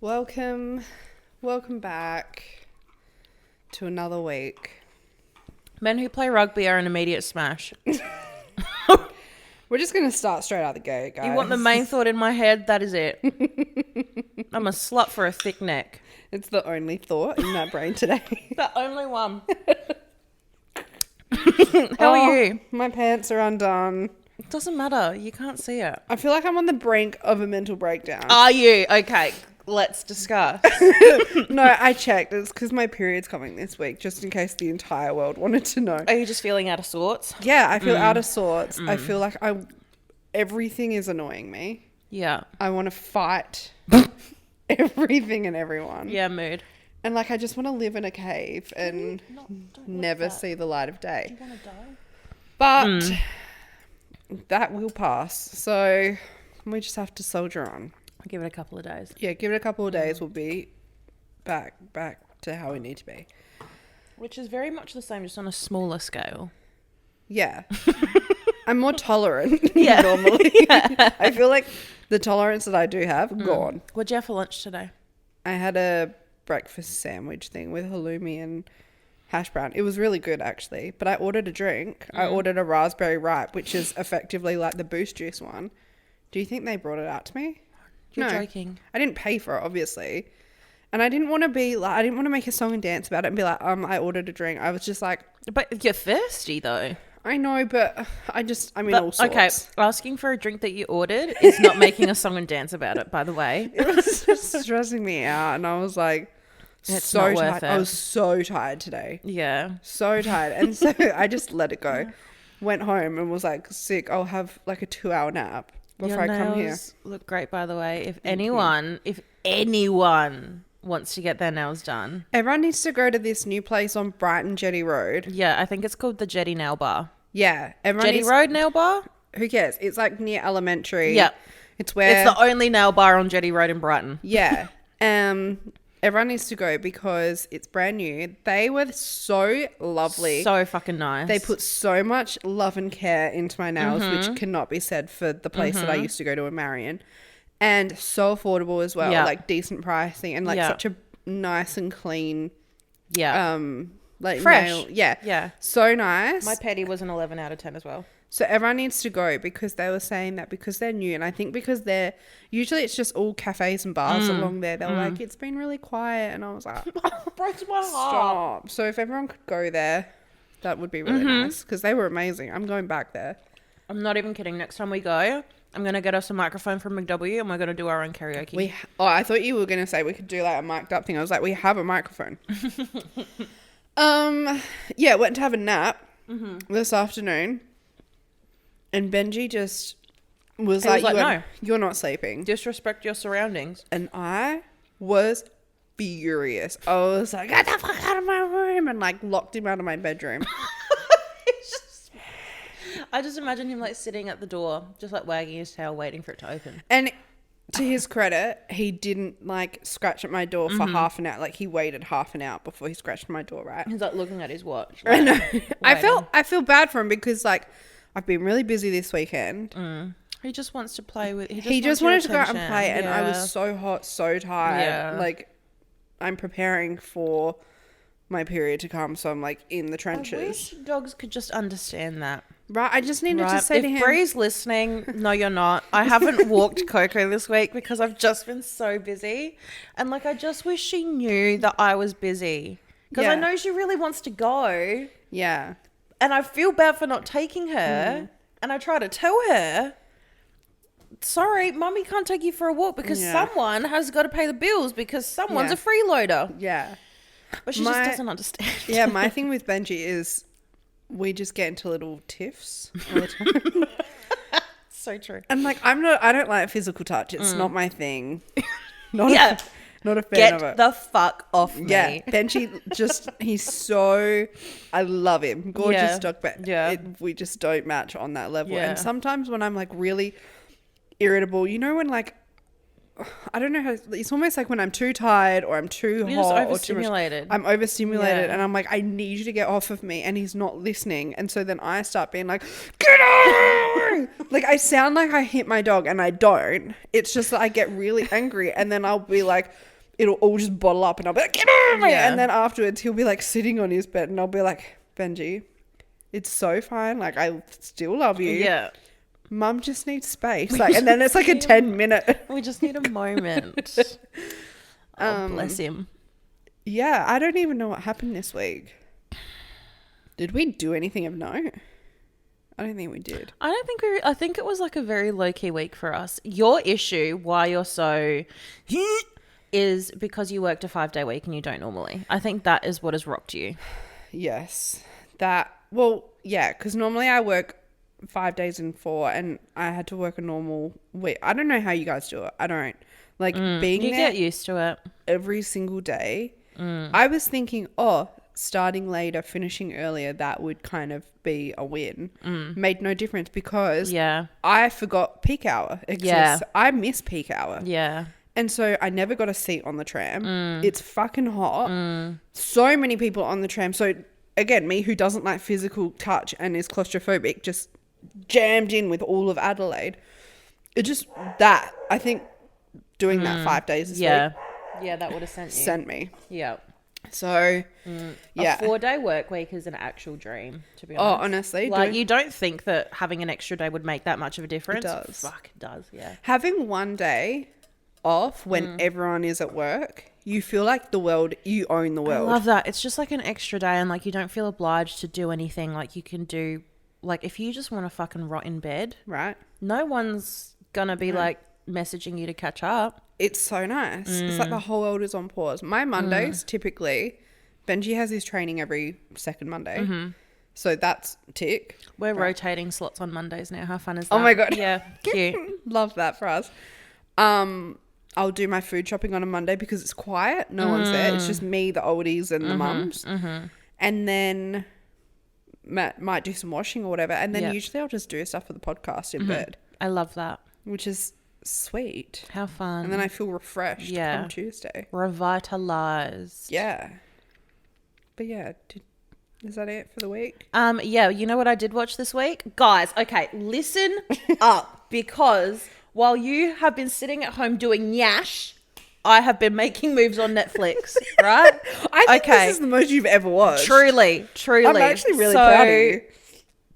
Welcome back to another week. Men who play rugby are an immediate smash. We're just going to start straight out the gate, guys. You want the main thought in my head? That is it. I'm a slut for a thick neck. It's the only thought in that brain today. The only one. How are you? My pants are undone. It doesn't matter. You can't see it. I feel like I'm on the brink of a mental breakdown. Are you? Okay. Let's discuss. No, I checked. It's because my period's coming this week, just in case the entire world wanted to know. Are you just feeling out of sorts? Yeah, I feel out of sorts. I feel like everything is annoying me. Yeah. I want to fight everything and everyone. Yeah, mood. And like, I just want to live in a cave and never see the light of day. Do you want to die? But that will pass. So we just have to soldier on. I'll give it a couple of days. Yeah, give it a couple of days. We'll be back to how we need to be. Which is very much the same, just on a smaller scale. Yeah. I'm more tolerant Yeah. normally. I feel like the tolerance that I do have, gone. What'd you have for lunch today? I had a breakfast sandwich thing with halloumi and hash brown. It was really good, actually. But I ordered a drink. I ordered a raspberry ripe, which is effectively like the Boost Juice one. Do you think they brought it out to me? You're joking. I didn't pay for it, obviously. And I didn't want to be like, I didn't want to make a song and dance about it and be like, I ordered a drink. I was just like, But you're thirsty, though. I know, but I'm in all sorts. Okay, asking for a drink that you ordered is not making a song and dance about it, by the way. It was just stressing me out. And I was like, It's so not worth tired. it. I was so tired today. Yeah. So tired. And so I just let it go. Went home and was like, sick. I'll have like a 2-hour nap before I come here. Look great, by the way. If anyone wants to get their nails done. Everyone needs to go to this new place on Brighton Jetty Road. Yeah, I think it's called the Jetty Nail Bar. Yeah. Jetty Road Nail Bar? Who cares? It's like near Elementary. Yeah. It's where... It's the only nail bar on Jetty Road in Brighton. Yeah. Everyone needs to go because it's brand new. They were so lovely. So fucking nice. They put so much love and care into my nails, which cannot be said for the place that I used to go to in Marion. And so affordable as well. Yeah. Like decent pricing and like such a nice and clean... Yeah. Like fresh. nail. Yeah. Yeah. So nice. My petty was an 11 out of 10 as well. So everyone needs to go because they were saying that because they're new, and I think because they're usually it's just all cafes and bars along there. They were like, it's been really quiet, and I was like, Breaks my heart. stop. So if everyone could go there, that would be really nice because they were amazing. I'm going back there. I'm not even kidding. Next time we go, I'm going to get us a microphone from McW and we're going to do our own karaoke. I thought you were going to say we could do like a mic'd up thing. I was like, we have a microphone. Yeah, went to have a nap this afternoon. And Benji just was like, no, you're not sleeping. disrespect your surroundings. And I was furious. I was like, get the fuck out of my room, and like locked him out of my bedroom. I just imagine him like sitting at the door, just like wagging his tail, waiting for it to open. And to his credit, he didn't like scratch at my door for half an hour. Like he waited half an hour before he scratched at my door, right? He's like looking at his watch. I know. Waiting. I feel bad for him because like I've been really busy this weekend. He just wants to play with. He just wanted to go out and attention. play, and I Yeah. was so hot, so tired. Yeah. Like I'm preparing for my period to come, so I'm like in the I trenches. wish dogs could just understand that. Right, I just needed to say if to him. Bree's listening, no, you're not. I haven't walked Coco this week because I've just been so busy, and like I just wish she knew that I was busy because I Yeah. know she really wants to go, Yeah. and I feel bad for not taking her, and I try to tell her, sorry, mummy can't take you for a walk because someone has got to pay the bills because someone's a freeloader. Yeah. But she just doesn't understand. Yeah, my thing with Benji is we just get into little tiffs all the time. So true. And like I don't like physical touch. It's not my thing. Not Yeah. not a fan Get of it. the fuck off me. Yeah. Benji he's so, I love him. Gorgeous dog, but we just don't match on that level. Yeah. And sometimes when I'm like really irritable, you know, when like, I don't know how, it's almost like when I'm too tired or I'm too You're hot just or too much. overstimulated. I'm overstimulated, Yeah. and I'm like, I need you to get off of me, and he's not listening. And so then I start being like, get off! Like I sound like I hit my dog, and I don't. It's just that I get really angry, and then I'll be like, it'll all just bottle up and I'll be like, get over me. Yeah. And then afterwards he'll be like sitting on his bed and I'll be like, Benji, it's so fine. Like, I still love you. Yeah. Mum just needs space. Like, and then it's like a 10-minute. We just need a moment. Oh, bless him. Yeah, I don't even know what happened this week. Did we do anything of note? I don't think we did. I think it was like a very low-key week for us. Your issue, why you're so... is because you worked a 5-day week and you don't normally. I think that is what has rocked you. Yes. Well, yeah, because normally I work 5 days in 4 and I had to work a normal week. I don't know how you guys do it. I don't. Like, being you there get used to it every single day. I was thinking, starting later, finishing earlier, that would kind of be a win. Made no difference because I forgot peak hour exists. Yeah. I miss peak hour. Yeah. And so I never got a seat on the tram. It's fucking hot. So many people on the tram. So again, me who doesn't like physical touch and is claustrophobic, just jammed in with all of Adelaide. It just, I think doing that 5 days this week. Yeah, that would have Sent me. Yeah. So, A 4-day work week is an actual dream, to be honest. Oh, honestly. Like, you don't think that having an extra day would make that much of a difference? It does. Fuck, it does, yeah. Having one day off when everyone is at work, you feel like you own the world. I love that. It's just like an extra day and like you don't feel obliged to do anything. Like you can do, like if you just want to fucking rot in bed. Right. No one's going to be like messaging you to catch up. It's so nice. It's like the whole world is on pause. My Mondays, typically, Benji has his training every second Monday. So that's tick. We're rotating slots on Mondays now. How fun is that? Oh my God. Yeah, cute. Love that for us. I'll do my food shopping on a Monday because it's quiet. No one's there. It's just me, the oldies and the mums. And then Matt might do some washing or whatever. And then usually I'll just do stuff for the podcast in bed. I love that. Which is sweet. How fun. And then I feel refreshed come Tuesday. Revitalized. Yeah. But yeah, is that it for the week? Yeah, you know what I did watch this week? Guys, okay, listen up, because while you have been sitting at home doing nyash, I have been making moves on Netflix, right? I think this is the most you've ever watched. Truly. I'm actually really proud of you.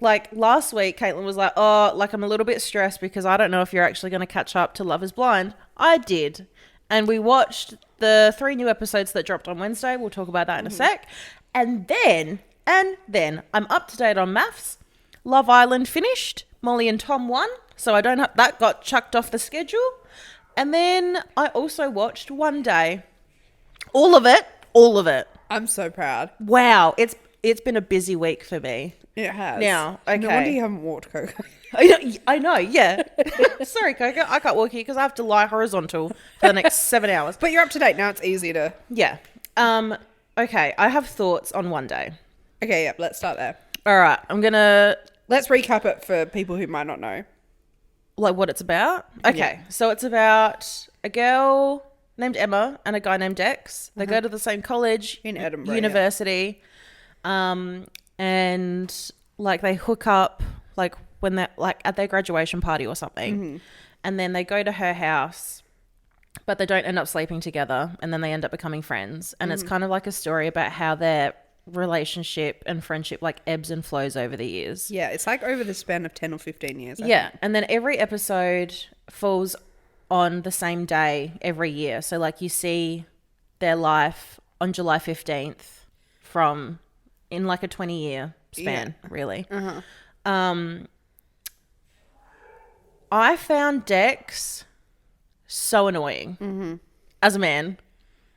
Like last week, Caitlin was like, I'm a little bit stressed because I don't know if you're actually going to catch up to Love is Blind. I did. And we watched the 3 new episodes that dropped on Wednesday. We'll talk about that in a sec. And then I'm up to date on maths. Love Island finished. Molly and Tom won. So I don't have, that got chucked off the schedule. And then I also watched One Day. All of it. I'm so proud. Wow. It's been a busy week for me. It has. Now, okay. No wonder you haven't walked, Coco. I know, yeah. Sorry, Coco. I can't walk here because I have to lie horizontal for the next 7 hours. But you're up to date now. It's easy to... Yeah. Okay, I have thoughts on One Day. Okay, yeah, let's start there. All right, I'm going to... Let's recap it for people who might not know. Like what it's about? Okay, so it's about a girl named Emma and a guy named Dex. They go to the same college. In Edinburgh. University. And like they hook up like when they're like at their graduation party or something. And then they go to her house, but they don't end up sleeping together. And then they end up becoming friends. And it's kind of like a story about how their relationship and friendship like ebbs and flows over the years. Yeah, it's like over the span of 10 or 15 years. I think. And then every episode falls on the same day every year. So like you see their life on July 15th from in like a 20-year span, really. I found Dex so annoying as a man.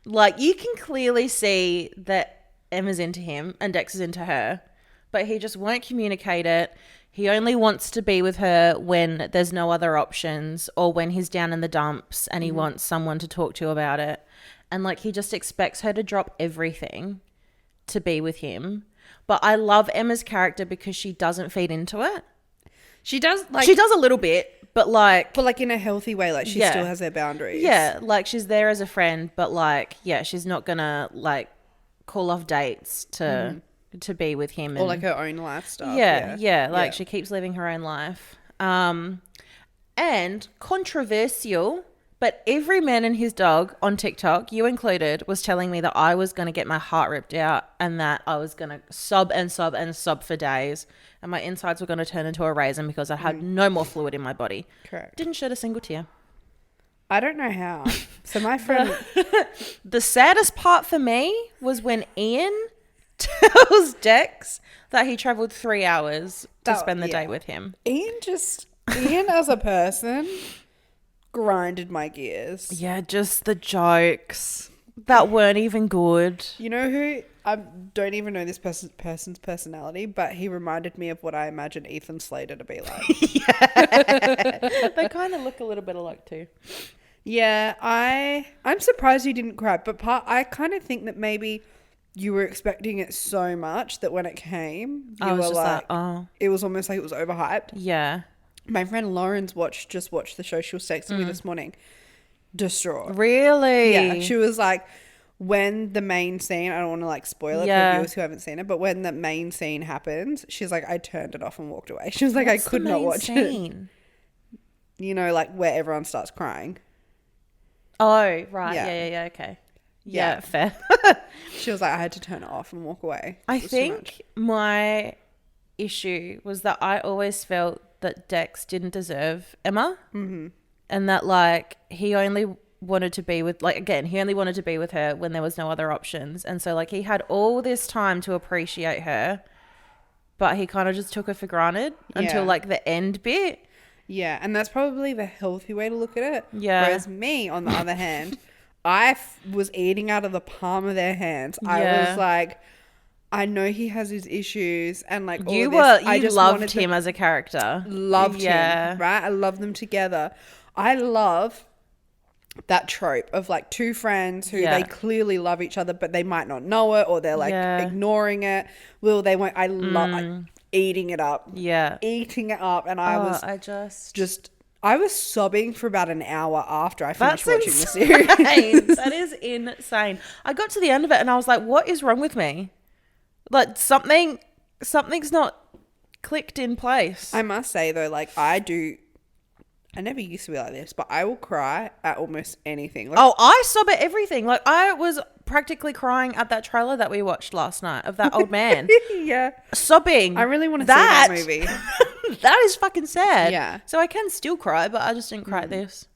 Like you can clearly see that Emma's into him and Dex is into her, but he just won't communicate it. He only wants to be with her when there's no other options or when he's down in the dumps and he wants someone to talk to about it. And like he just expects her to drop everything to be with him. But I love Emma's character because she doesn't feed into it. She does a little bit, but like in a healthy way, like she still has her boundaries. Yeah, like she's there as a friend, but like she's not gonna like call off dates to be with him or like her own life stuff. Like she keeps living her own life. And controversial, But every man and his dog on TikTok, you included, was telling me that I was going to get my heart ripped out and that I was going to sob and sob and sob for days. And my insides were going to turn into a raisin because I had no more fluid in my body. Correct. Didn't shed a single tear. I don't know how. So my friend... The saddest part for me was when Ian tells Dex that he travelled 3 hours to spend the day with him. Ian as a person grinded my gears. Yeah, just the jokes that weren't even good. You know who? I don't even know this person's personality, but he reminded me of what I imagine Ethan Slater to be like. Yeah. They kind of look a little bit alike too. Yeah, I'm surprised you didn't cry, but I kind of think that maybe you were expecting it so much that when it came, you were like, oh. It was almost like it was overhyped. Yeah. My friend Lauren's just watched the show. She was texting me this morning. Distraught. Really? Yeah. She was like, when the main scene, I don't want to like spoil it for viewers who haven't seen it, but when the main scene happens, she's like, I turned it off and walked away. She was like, What's I could the not main watch scene? it. You know, like where everyone starts crying. Oh, right. Yeah. Yeah, okay. Yeah, fair. She was like, I had to turn it off and walk away. I think my issue was that I always felt that Dex didn't deserve Emma. Mm-hmm. And that like he only wanted to be with, like, again, he only wanted to be with her when there was no other options. And so like he had all this time to appreciate her, but he kind of just took her for granted until like the end bit. Yeah, and that's probably the healthy way to look at it. Yeah. Whereas me, on the other hand, I was eating out of the palm of their hands. I was like, I know he has his issues and like all you of this. You loved him as a character. Loved him, right? I love them together. I love that trope of like two friends who they clearly love each other, but they might not know it, or they're like ignoring it. They won't. I love eating it up. Yeah, eating it up, and I was sobbing for about an hour after I finished watching the series. That is insane. I got to the end of it and I was like, what is wrong with me? Like something's not clicked in place. I must say though, like I never used to be like this, but I will cry at almost anything. Like, I sob at everything. Like I was practically crying at that trailer that we watched last night of that old man. Yeah. Sobbing. I really want to see that movie. That is fucking sad. Yeah. So I can still cry, but I just didn't cry at this.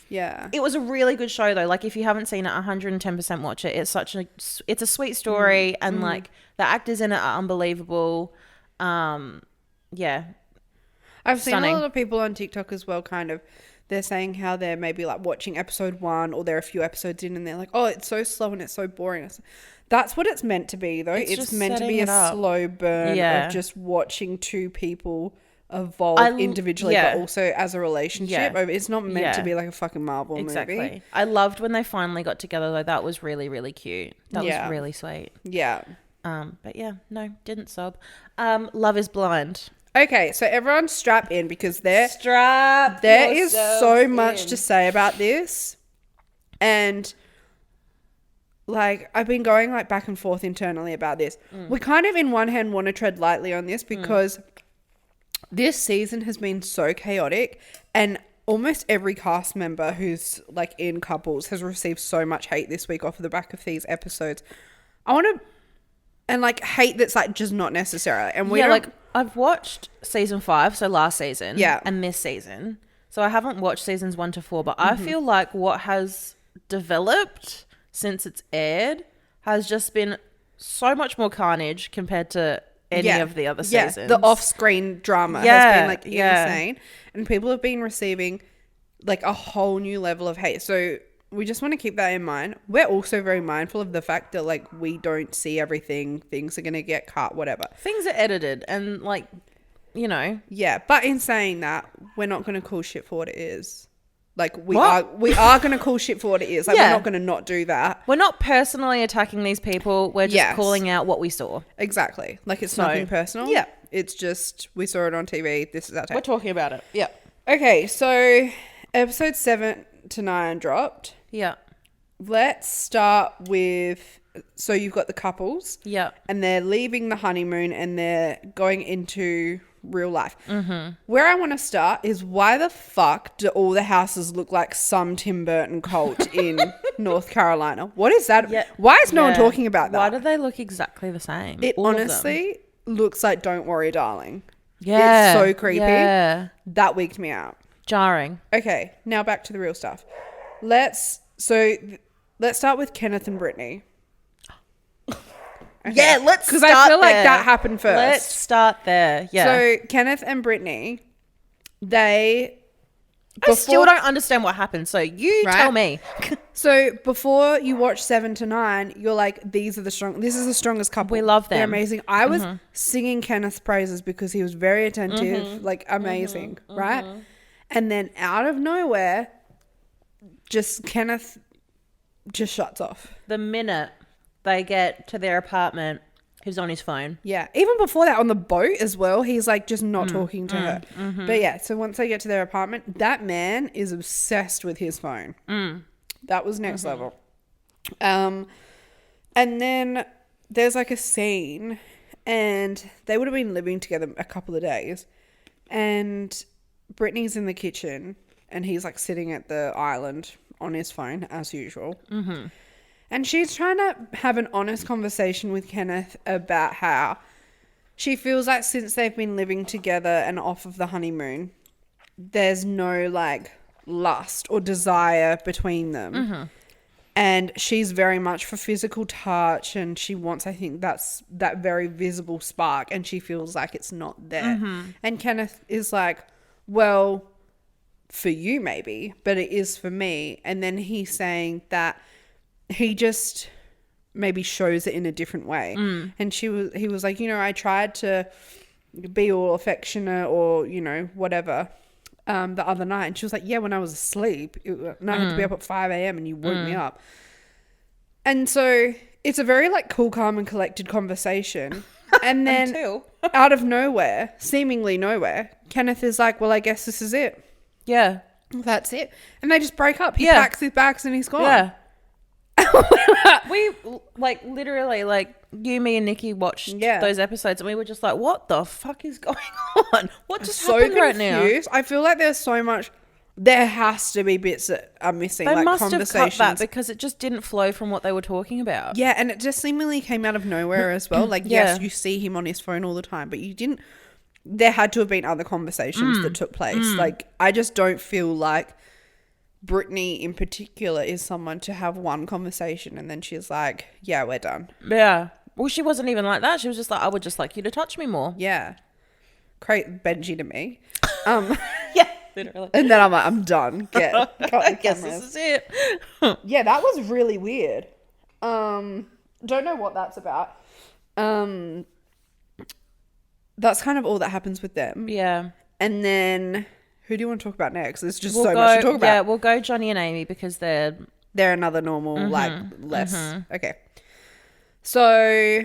Yeah. It was a really good show though. Like if you haven't seen it, 110% watch it. It's a sweet story and like the actors in it are unbelievable. Yeah. I've seen a lot of people on TikTok as well, kind of, they're saying how they're maybe like watching episode 1 or they're a few episodes in and they're like, oh, it's so slow and it's so boring. That's what it's meant to be though. It's meant to be a slow burn of just watching two people evolve individually but also as a relationship. It's not meant to be like a fucking Marvel movie. I loved when they finally got together though. That was really, really cute. That was really sweet. Yeah. But yeah, no, didn't sob. Love is Blind. Okay, so everyone strap in because there is so much to say about this. And like I've been going like back and forth internally about this. We kind of in one hand want to tread lightly on this because this season has been so chaotic and almost every cast member who's like in couples has received so much hate this week off of the back of these episodes. And like hate that's like just not necessary. And like I've watched season 5, so last season, and this season. So I haven't watched seasons 1 to 4, but I feel like what has developed since it's aired has just been so much more carnage compared to any of the other seasons. The off-screen drama has been like insane, and people have been receiving like a whole new level of hate. So we just want to keep that in mind. We're also very mindful of the fact that like we don't see everything. Things are going to get cut, whatever. Things are edited and like, you know. Yeah, but in saying that, we're not going to call shit for what it is. Like we are going to call shit for what it is. Like we're not going to not do that. We're not personally attacking these people. We're just calling out what we saw. Exactly. Like it's nothing personal. Yeah. It's just we saw it on TV. This is our take. We're talking about it. Yeah. Okay, so episode 7 to 9 dropped. Yeah. Let's start with, so you've got the couples. Yeah. And they're leaving the honeymoon and they're going into real life. Where I want to start is, why the fuck do all the houses look like some Tim Burton cult in North Carolina? What is that? Yeah. Why is no one talking about that? Why do they look exactly the same? It All of them. honestly looks like Don't Worry Darling. Yeah. It's so creepy. Yeah. That wigged me out. Jarring. Okay, now back to the real stuff. Let's start with Kenneth and Brittany. Okay. Yeah, let's start because I feel like there. that happened first. Let's start there. Yeah. So Kenneth and Brittany, I still don't understand what happened. So you tell me. So before you watch 7 to 9, you're like, this is the strongest couple. We love them. They're amazing. I was singing Kenneth's praises because he was very attentive, like amazing, right? And then out of nowhere, Kenneth just shuts off. The minute they get to their apartment, he's on his phone. Yeah. Even before that, on the boat as well, he's like just not talking to her. But yeah, so once they get to their apartment, that man is obsessed with his phone. That was next level. And then there's like a scene, and they would have been living together a couple of days, and Brittany's in the kitchen, and he's like sitting at the island on his phone as usual. And she's trying to have an honest conversation with Kenneth about how she feels like since they've been living together and off of the honeymoon, there's no like lust or desire between them. And she's very much for physical touch, and she wants, I think, that very visible spark, and she feels like it's not there. And Kenneth is like, well, for you maybe, but it is for me. And then he's saying that he just maybe shows it in a different way. And he was like, I tried to be all affectionate or, whatever, the other night. And she was like, yeah, when I was asleep, and I had to be up at 5 a.m. and you woke me up. And so it's a very like cool, calm and collected conversation. And then out of nowhere, seemingly nowhere, Kenneth is like, well, I guess this is it. Yeah. That's it. And they just break up. He packs his bags and he's gone. Yeah. We like literally like you, me and Nikki watched those episodes, and we were just like, what the fuck is going on? What just happened right now? I feel like there's so much. There has to be bits that are missing. They like must have conversations. cut that because it just didn't flow from what they were talking about. Yeah, and it just seemingly came out of nowhere as well. Like, yes, you see him on his phone all the time, but you didn't. There had to have been other conversations that took place. Like, I just don't feel like Brittany in particular is someone to have one conversation and then she's like, yeah, we're done. Yeah. Well, she wasn't even like that. She was just like, I would just like you to touch me more. Yeah. Benji to me. Yeah, literally. And then I'm like, I'm done. I guess this is it. Yeah, that was really weird. Don't know what that's about. That's kind of all that happens with them. Yeah. And then who do you want to talk about next? There's just so much to talk about. Yeah, we'll go Johnny and Amy because they're another normal, like less. Okay. So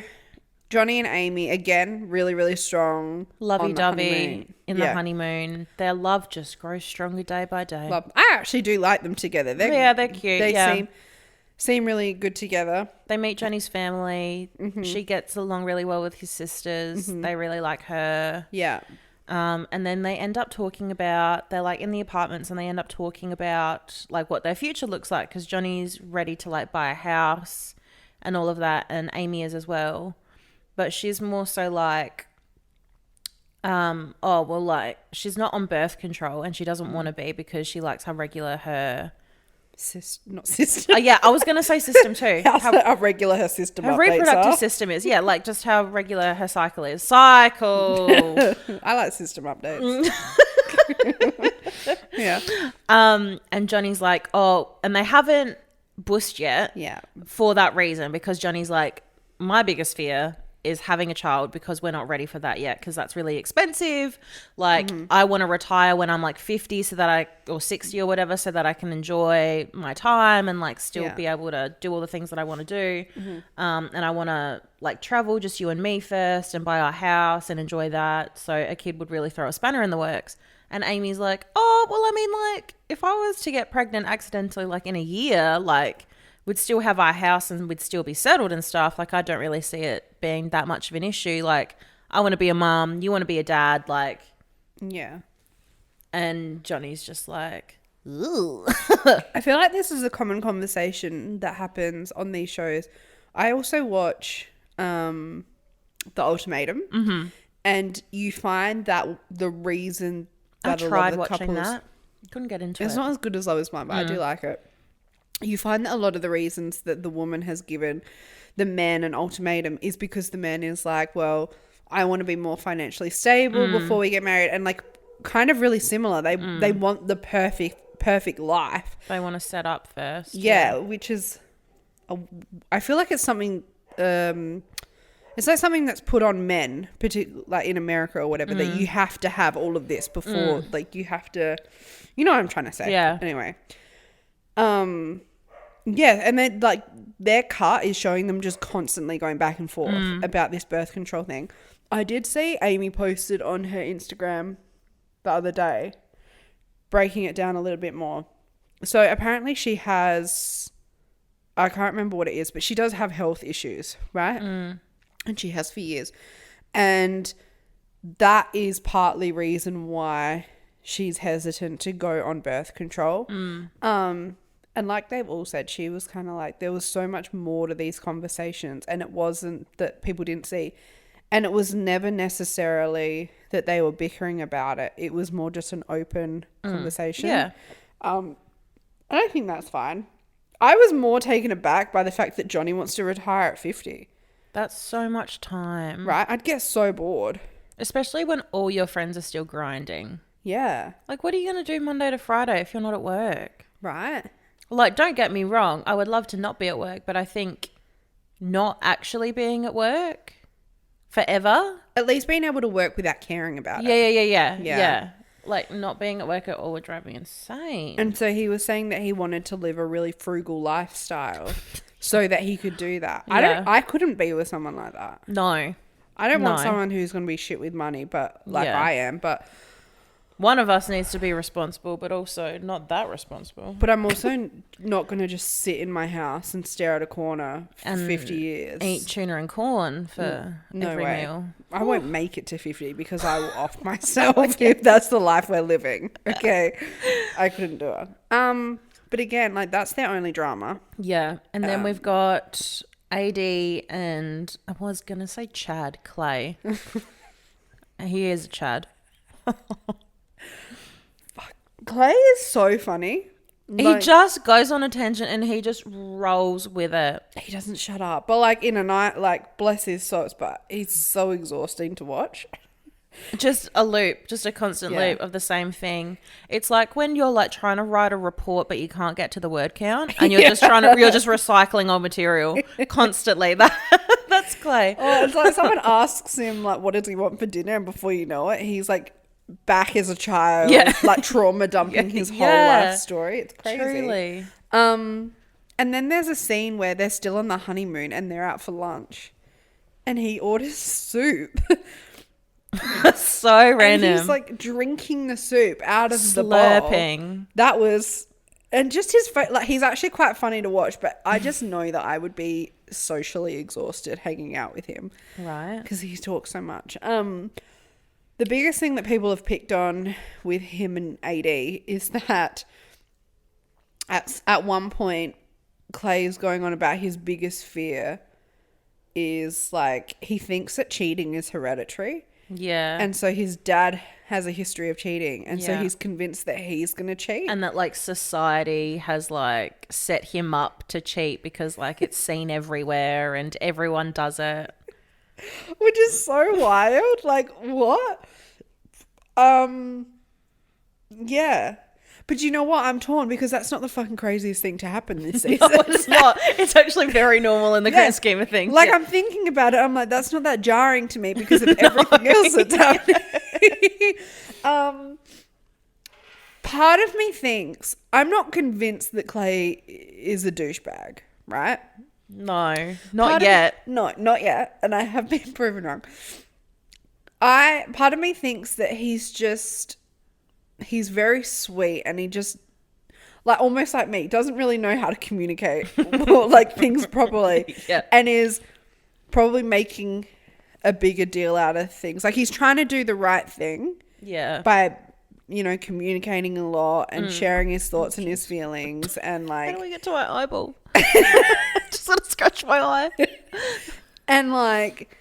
Johnny and Amy, again, really, really strong. Lovey-dovey in the honeymoon. Their love just grows stronger day by day. I actually do like them together. They're cute. They seem really good together. They meet Johnny's family. She gets along really well with his sisters. They really like her. Yeah. And then they end up talking about, they're like in the apartments and they end up talking about like what their future looks like because Johnny's ready to like buy a house and all of that, and Amy is as well. But she's more so like, she's not on birth control and she doesn't want to be because she likes how regular her not system. Yeah, I was going to say system too. How regular her system her updates reproductive are. system is. Yeah, like just how regular her cycle is. Cycle. I like system updates. Yeah. And Johnny's like, and they haven't bussed yet. Yeah. For that reason, because Johnny's like, my biggest fear is having a child because we're not ready for that yet because that's really expensive. Like I want to retire when I'm like 50 or 60 or whatever so that I can enjoy my time and like still be able to do all the things that I want to do. And I want to like travel just you and me first and buy our house and enjoy that. So a kid would really throw a spanner in the works. And Amy's like, like if I was to get pregnant accidentally like in a year, like we'd still have our house and we'd still be settled and stuff. Like, I don't really see it being that much of an issue. Like, I want to be a mum. You want to be a dad. Like, Yeah. and Johnny's just like, ooh. I feel like this is a common conversation that happens on these shows. I also watch The Ultimatum, and you find that the reason I that a lot tried of the watching couples, that. Couldn't get into it's it. not as good as Love Is Blind, but I do like it. You find that a lot of the reasons that the woman has given the man an ultimatum is because the man is like, well, I want to be more financially stable before we get married, and like kind of really similar. They want the perfect life. They want to set up first. Yeah, which is, I feel like it's something. It's like something that's put on men, particularly like in America or whatever, that you have to have all of this before, like you have to, you know what I'm trying to say? Yeah. Anyway, yeah, and then like their cut is showing them just constantly going back and forth about this birth control thing. I did see Amy posted on her Instagram the other day, breaking it down a little bit more. So apparently she has, I can't remember what it is, but she does have health issues, right? And she has for years. And that is partly reason why she's hesitant to go on birth control. And like they've all said, she was kind of like, there was so much more to these conversations, and it wasn't that people didn't see. And it was never necessarily that they were bickering about it. It was more just an open conversation. Yeah. I don't think that's fine. I was more taken aback by the fact that Johnny wants to retire at 50. That's so much time. Right? I'd get so bored. Especially when all your friends are still grinding. Yeah. Like, what are you going to do Monday to Friday if you're not at work? Right? Like, don't get me wrong. I would love to not be at work, but I think not actually being at work forever. At least being able to work without caring about it. Yeah. Like, not being at work at all would drive me insane. And so he was saying that he wanted to live a really frugal lifestyle so that he could do that. Yeah. I couldn't be with someone like that. No. I don't want No. someone who's going to be shit with money, but like Yeah. I am, but One of us needs to be responsible, but also not that responsible. But I'm also not going to just sit in my house and stare at a corner for And 50 years. Eat tuna and corn for every meal. I won't make it to 50 because I will off myself if that's the life we're living. Okay. I couldn't do it. But again, like that's their only drama. Yeah. And then we've got AD and I was going to say Chad Clay. He is a Chad. Clay is so funny. He just goes on a tangent and he just rolls with it. He doesn't shut up. But like in a night, like bless his souls, but he's so exhausting to watch. Just a loop, just a constant loop of the same thing. It's like when you're like trying to write a report but you can't get to the word count and you're just you're just recycling old material constantly. That's Clay. Oh, it's like someone asks him like what does he want for dinner, and before you know it, he's like back as a child, like trauma dumping his whole life story. It's crazy. Truly. And then there's a scene where they're still on the honeymoon and they're out for lunch and he orders soup. So random. And he's like drinking the soup out of the bowl. Slurping. That was, and just his face, like he's actually quite funny to watch, but I just know that I would be socially exhausted hanging out with him. Right. Because he talks so much. The biggest thing that people have picked on with him and AD is that at one point, Clay is going on about his biggest fear is like he thinks that cheating is hereditary. Yeah. And so his dad has a history of cheating. And so he's convinced that he's going to cheat. And that like society has like set him up to cheat because like it's seen everywhere and everyone does it. Which is so wild. Like, what? Yeah. But you know what? I'm torn because that's not the fucking craziest thing to happen this season. No, it's not. It's actually very normal in the grand scheme of things. Like, I'm thinking about it. I'm like, that's not that jarring to me because of everything else that's happening. Part of me thinks, I'm not convinced that Clay is a douchebag, right? No, not yet. Not yet. And I have been proven wrong. Part of me thinks that he's very sweet and he just, like almost like me, doesn't really know how to communicate like things properly. Yeah. And is probably making a bigger deal out of things. Like, he's trying to do the right thing by, you know, communicating a lot and sharing his thoughts and his feelings and, like... How do we get to my eyeball? Just want to scratch my eye. And, like,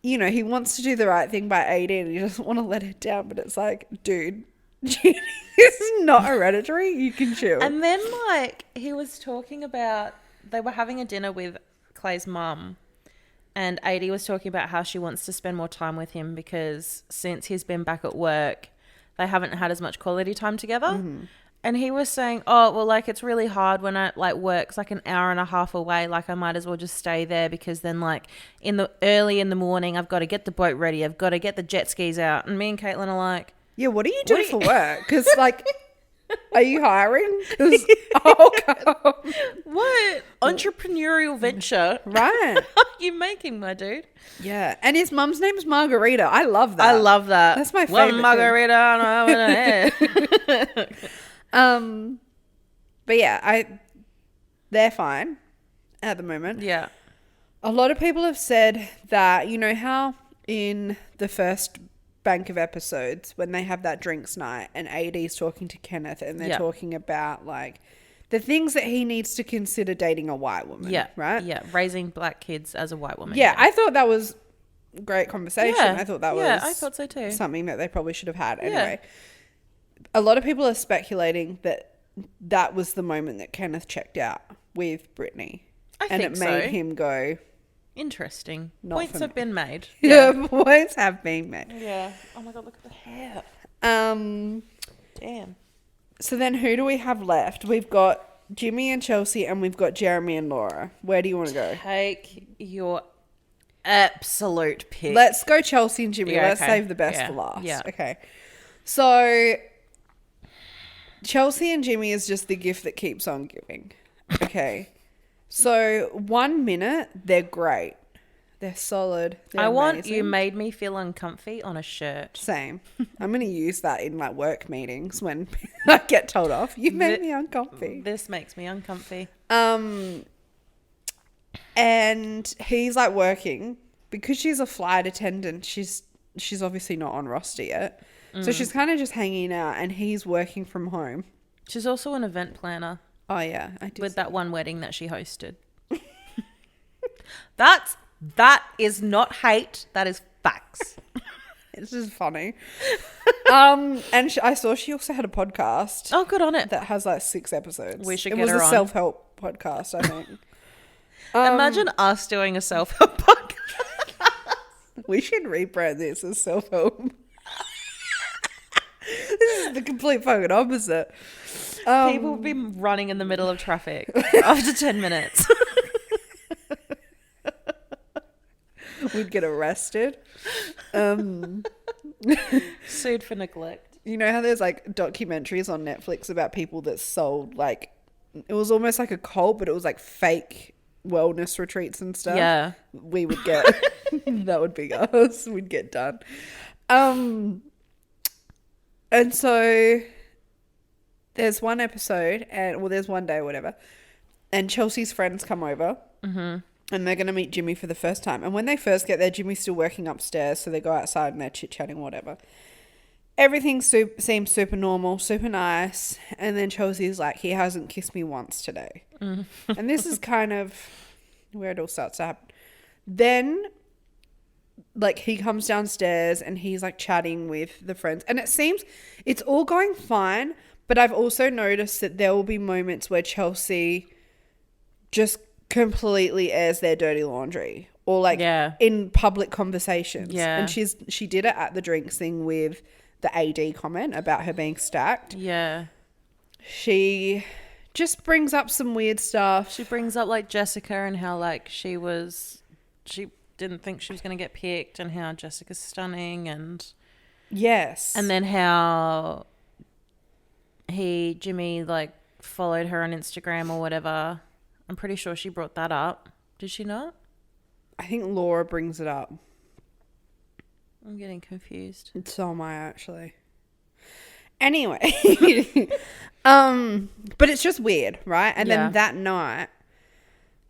you know, he wants to do the right thing by 18 and he doesn't want to let her down, but it's like, dude, cheating is not hereditary. You can chill. And then, like, he was talking about... They were having a dinner with Clay's mum, and Adie was talking about how she wants to spend more time with him because since he's been back at work, they haven't had as much quality time together. Mm-hmm. And he was saying, oh, well, like, it's really hard when I, like, work's like an hour and a half away. Like, I might as well just stay there because then, like, early in the morning, I've got to get the boat ready. I've got to get the jet skis out. And me and Caitlin are like... Yeah, what do you do for work? Because, like... Are you hiring? Oh, God. What? Entrepreneurial venture. Right. You making, my dude. Yeah. And his mum's name's Margarita. I love that. I love that. That's my favorite One margarita but yeah, they're fine at the moment. Yeah. A lot of people have said that, you know how in the first bank of episodes when they have that drinks night and AD's talking to Kenneth and they're talking about, like, the things that he needs to consider dating a white woman. Yeah. Right? Yeah. Raising black kids as a white woman. Yeah. I thought that was a great conversation. Yeah. I thought that was I thought so too. Something that they probably should have had. Anyway, a lot of people are speculating that was the moment that Kenneth checked out with Brittany. And it made him go... Interesting. Points have been made. Yeah, points have been made. Yeah. Oh my God, look at the hair. Damn. So then who do we have left? We've got Jimmy and Chelsea and we've got Jeremy and Laura. Where do you want to go? Take your absolute pick. Let's go Chelsea and Jimmy. Yeah, Let's save the best for last. Yeah. Okay. So Chelsea and Jimmy is just the gift that keeps on giving. Okay. So 1 minute, they're great. They're solid. They're amazing. You made me feel uncomfy on a shirt. Same. I'm going to use that in like work meetings when I get told off. You made me uncomfy. This makes me uncomfy. And he's like working because she's a flight attendant. She's obviously not on roster yet. So she's kind of just hanging out and he's working from home. She's also an event planner. Oh, yeah. I did. With that one wedding that she hosted. That is not hate. That is facts. It's just funny. And I saw she also had a podcast. Oh, good on it. That has like 6 episodes. We should get her on. It was a self-help podcast, I think. Imagine us doing a self-help podcast. We should rebrand this as self-help. This is the complete fucking opposite. People will be running in the middle of traffic after 10 minutes. We'd get arrested. Sued for neglect. You know how there's like documentaries on Netflix about people that sold like, it was almost like a cult, but it was like fake wellness retreats and stuff. Yeah. We would get, that would be us. We'd get done. And so there's one episode there's one day or whatever, and Chelsea's friends come over and they're going to meet Jimmy for the first time. And when they first get there, Jimmy's still working upstairs. So they go outside and they're chit-chatting, whatever. Everything seems super normal, super nice. And then Chelsea's like, he hasn't kissed me once today. And this is kind of where it all starts to happen. Then like he comes downstairs and he's like chatting with the friends and it seems it's all going fine, but I've also noticed that there will be moments where Chelsea just completely airs their dirty laundry or like in public conversations. And she did it at the drinks thing with the AD comment about her being stacked. She just brings up some weird stuff. She brings up like Jessica and how like she didn't think she was going to get picked and how Jessica's stunning and and then how Jimmy like followed her on Instagram or whatever. I'm pretty sure she brought that up. Did she not? I think Laura brings it up. I'm getting confused. So am I actually. Anyway, but it's just weird, right? And then that night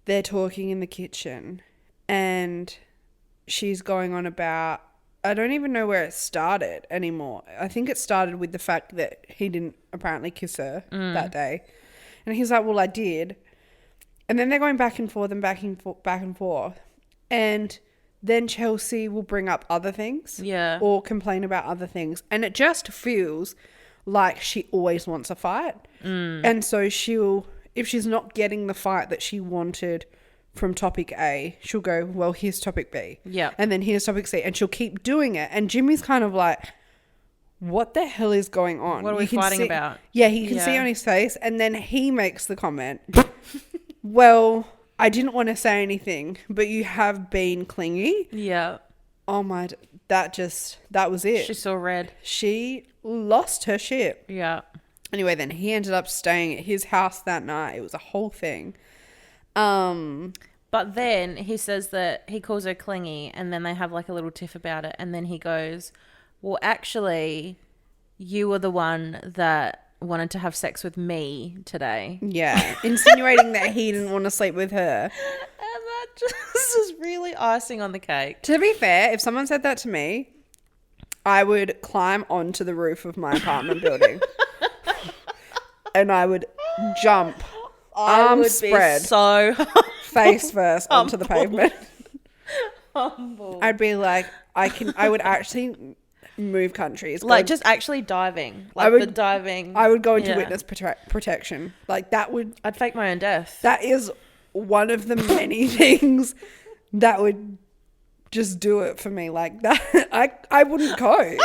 they're talking in the kitchen and she's going on about, I don't even know where it started anymore. I think it started with the fact that he didn't apparently kiss her that day. And he's like, well, I did. And then they're going back and forth and back and forth. And then Chelsea will bring up other things. Yeah. Or complain about other things. And it just feels like she always wants a fight. And so she'll, if she's not getting the fight that she wanted from topic A, she'll go, well, here's topic B. Yeah. And then here's topic C. And she'll keep doing it. And Jimmy's kind of like, what the hell is going on? What are we fighting about? Yeah, he can see on his face. And then he makes the comment, well, I didn't want to say anything, but you have been clingy. Yeah. Oh my, that was it. She saw red. She lost her shit. Yeah. Anyway, then he ended up staying at his house that night. It was a whole thing. But then he says that he calls her clingy, and then they have like a little tiff about it. And then he goes, well, actually, you were the one that wanted to have sex with me today. Yeah. Insinuating that he didn't want to sleep with her. And that just is really icing on the cake. To be fair, if someone said that to me, I would climb onto the roof of my apartment building. And I would jump, arms spread, so face first onto the pavement. humble. I'd be like, I would actually move countries. Like just actually diving. Like the diving. I would go into witness protection. Like that would. I'd fake my own death. That is one of the many things that would just do it for me. Like that, I wouldn't cope.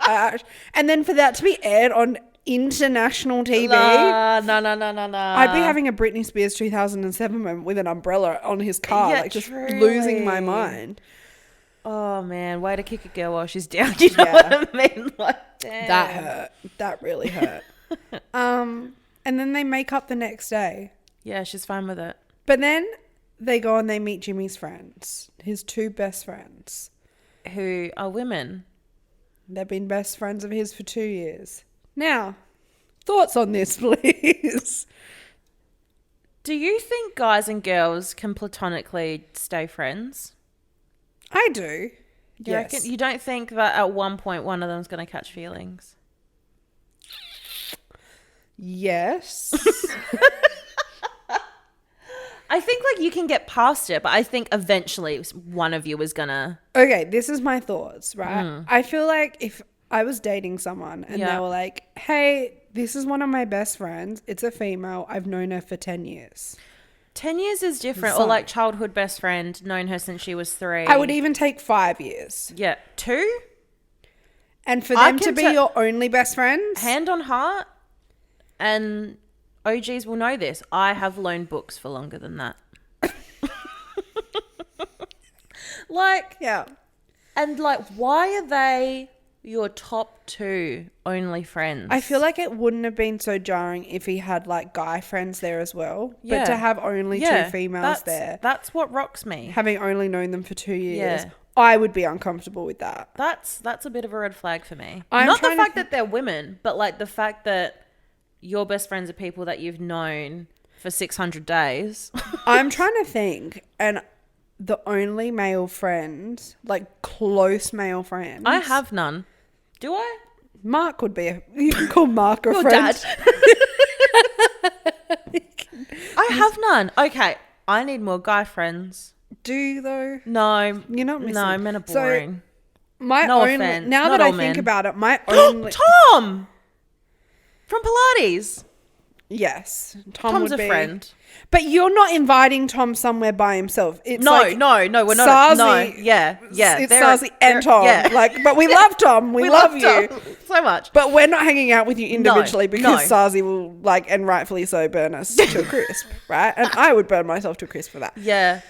And then for that to be aired on international TV. No. I'd be having a Britney Spears 2007 moment with an umbrella on his car, like just losing my mind. Oh man, way to kick a girl while she's down. You know what I mean? Like, damn. That hurt. That really hurt. And then they make up the next day. Yeah, she's fine with it. But then they go and they meet Jimmy's friends, his two best friends, who are women. They've been best friends of his for 2 years. Now, thoughts on this, please? Do you think guys and girls can platonically stay friends? I do. You reckon? You don't think that at one point one of them's going to catch feelings? Yes. I think like you can get past it, but I think eventually one of you is going to... Okay, this is my thoughts, right? I feel like if I was dating someone and they were like, hey, this is one of my best friends. It's a female. I've known her for 10 years. 10 years is different. Or like childhood best friend, known her since she was 3. I would even take 5 years. Yeah. 2? And for them to be your only best friends? Hand on heart, and OGs will know this, I have loaned books for longer than that. Like, yeah. And like, why are they your top 2 only friends? I feel like it wouldn't have been so jarring if he had like guy friends there as well. But to have only 2 females there. That's what rocks me. Having only known them for 2 years. Yeah. I would be uncomfortable with that. That's a bit of a red flag for me. Not the fact that they're women, but like the fact that your best friends are people that you've known for 600 days. I'm trying to think, and the only male friend, like close male friends. I have none. Do I? Mark would be you can call Mark a your friend. Dad. I have none. Okay, I need more guy friends. Do you though? No. You're not missing. No, men are boring. So my no only, offense. now Not that I all think men. about it, my only Tom from Pilates. Yes, Tom's would a be. friend. But you're not inviting Tom somewhere by himself. It's No, like no, we're not. Sarzy, No, yeah. It's Sarzy and Tom. Yeah. Like, but we love Tom. We love you Tom so much. But we're not hanging out with you individually because no. Sarzy will, like, and rightfully so, burn us to a crisp, right? And I would burn myself to a crisp for that. Yeah.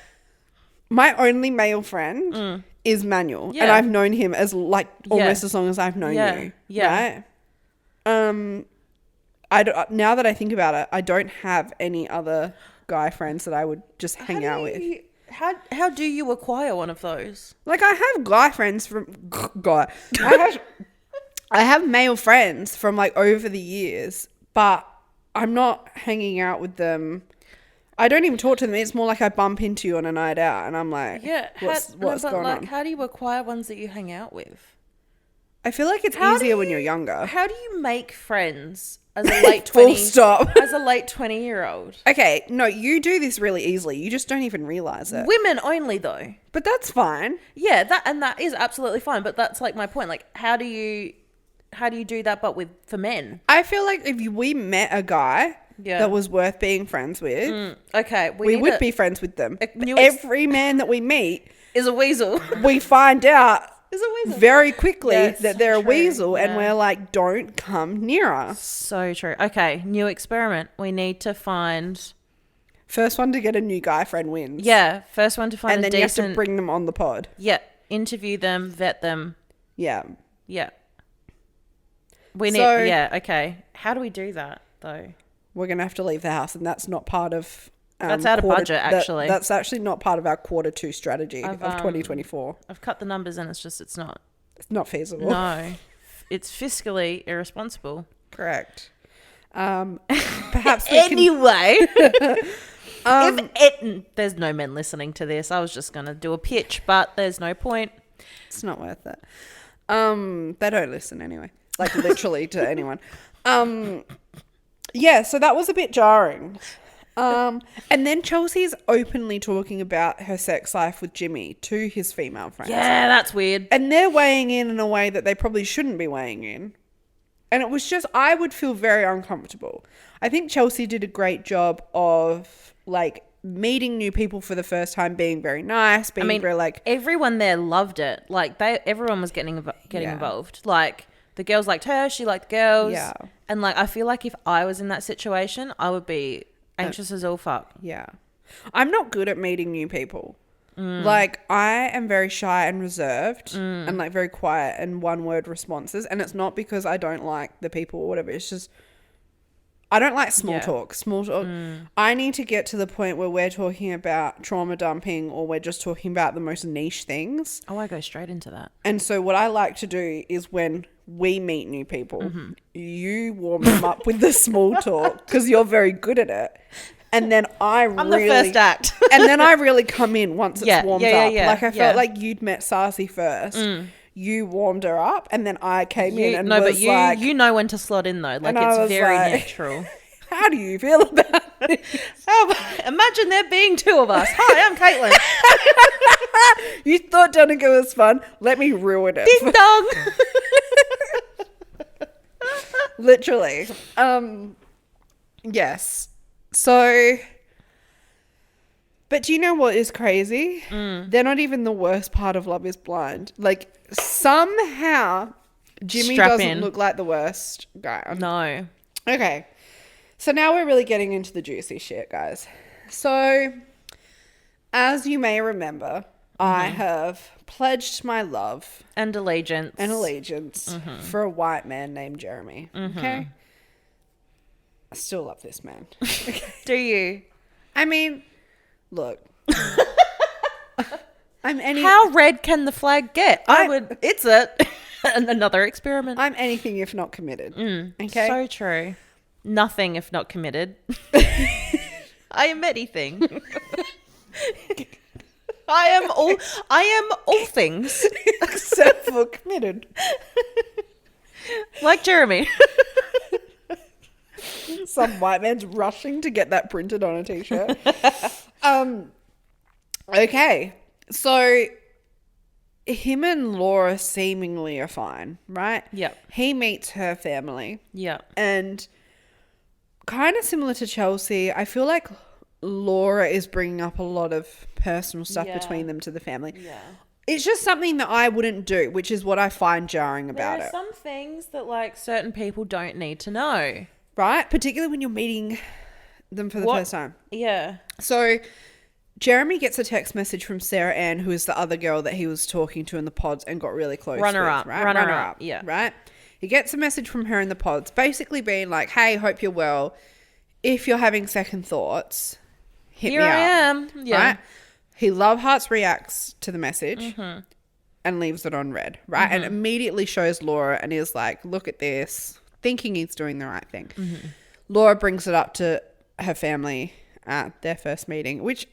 My only male friend is Manuel, and I've known him as like almost as long as I've known you. Yeah. Right. Now that I think about it, I don't have any other guy friends that I would just hang out with. How do you acquire one of those? Like I have guy friends from guy. I have male friends from like over the years, but I'm not hanging out with them. I don't even talk to them. It's more like I bump into you on a night out and I'm like, Yeah. what's going on? How do you acquire ones that you hang out with? I feel like it's easier when you're younger. How do you make friends as a late 20? Full stop. As a late 20-year-old. Okay, no, you do this really easily. You just don't even realize it. Women only though. But that's fine. Yeah, that is absolutely fine. But that's like my point. Like, how do you do that? But for men, I feel like if we met a guy that was worth being friends with, okay, we would be friends with them. new Every man that we meet is a weasel. we find out Is a weasel very quickly Yes, that they're a true, weasel, and yeah. we're like, don't come near us. So true. Okay, new experiment. We need to find. First one to get a new guy friend wins. Yeah, first one to find And a then you have decent. to bring them on the pod. Yeah, interview them, vet them. Yeah. Yeah. We need. So- Yeah. Okay. How do we do that though? We're going to have to leave the house, and that's not part of... That's out of budget, actually. That's actually not part of our quarter 2 strategy of I've, 2024. I've cut the numbers and it's not. It's not feasible. No, it's fiscally irresponsible. Correct. Perhaps we Anyway, there's no men listening to this. I was just going to do a pitch, but there's no point. It's not worth it. They don't listen anyway. Like literally to anyone. Yeah, so that was a bit jarring. And then Chelsea's openly talking about her sex life with Jimmy to his female friends. Yeah, that's weird. And they're weighing in a way that they probably shouldn't be weighing in. And it was just, I would feel very uncomfortable. I think Chelsea did a great job of like meeting new people for the first time, being very nice, being very like... everyone there loved it. Like everyone was getting involved. Like the girls liked her, she liked the girls. Yeah. And like, I feel like if I was in that situation, I would be anxious as all fuck. Yeah. I'm not good at meeting new people. Like, I am very shy and reserved and like very quiet and one word responses. And it's not because I don't like the people or whatever. It's just, I don't like small talk. Small talk. I need to get to the point where we're talking about trauma dumping or we're just talking about the most niche things. Oh, I go straight into that. And so what I like to do is when we meet new people, you warm them up with the small talk because you're very good at it. And then I'm the first act. and then I really come in once it's warmed up. Yeah, like I felt like you'd met Sarcy first. You warmed her up and then I came in and was but like... you know when to slot in though. Like, and I it's was very like, natural. How do you feel about it? Imagine there being two of us. Hi, I'm Caitlin. You thought Danika was fun? Let me ruin it. Ding dong. Literally. Yes. So, but do you know what is crazy? They're not even the worst part of Love is Blind. Like, somehow Jimmy doesn't look like the worst guy. No. Okay. So now we're really getting into the juicy shit, guys. So, as you may remember, I have pledged my love And allegiance. for a white man named Jeremy. Okay? I still love this man. Okay. Do you? I mean, look. How red can the flag get? It's another experiment. I'm anything if not committed. Okay? So true. Nothing if not committed. I am anything. I am all things. Except for committed. Like Jeremy. Some white man's rushing to get that printed on a t-shirt. Okay. So him and Laura seemingly are fine, right? Yep. He meets her family. Yep. And kind of similar to Chelsea, I feel like Laura is bringing up a lot of personal stuff between them to the family. Yeah. It's just something that I wouldn't do, which is what I find jarring about There are it. some things that like certain people don't need to know. Right? Particularly when you're meeting them for the first time. Yeah. So Jeremy gets a text message from Sarah Ann, who is the other girl that he was talking to in the pods and got really close Runner with, up. right? Runner up. Yeah. Right? He gets a message from her in the pods basically being like, hey, hope you're well. If you're having second thoughts, hit Here me I up. am. Yeah. Right? He Love Hearts reacts to the message and leaves it on red, right? And immediately shows Laura and is like, look at this, thinking he's doing the right thing. Laura brings it up to her family at their first meeting, which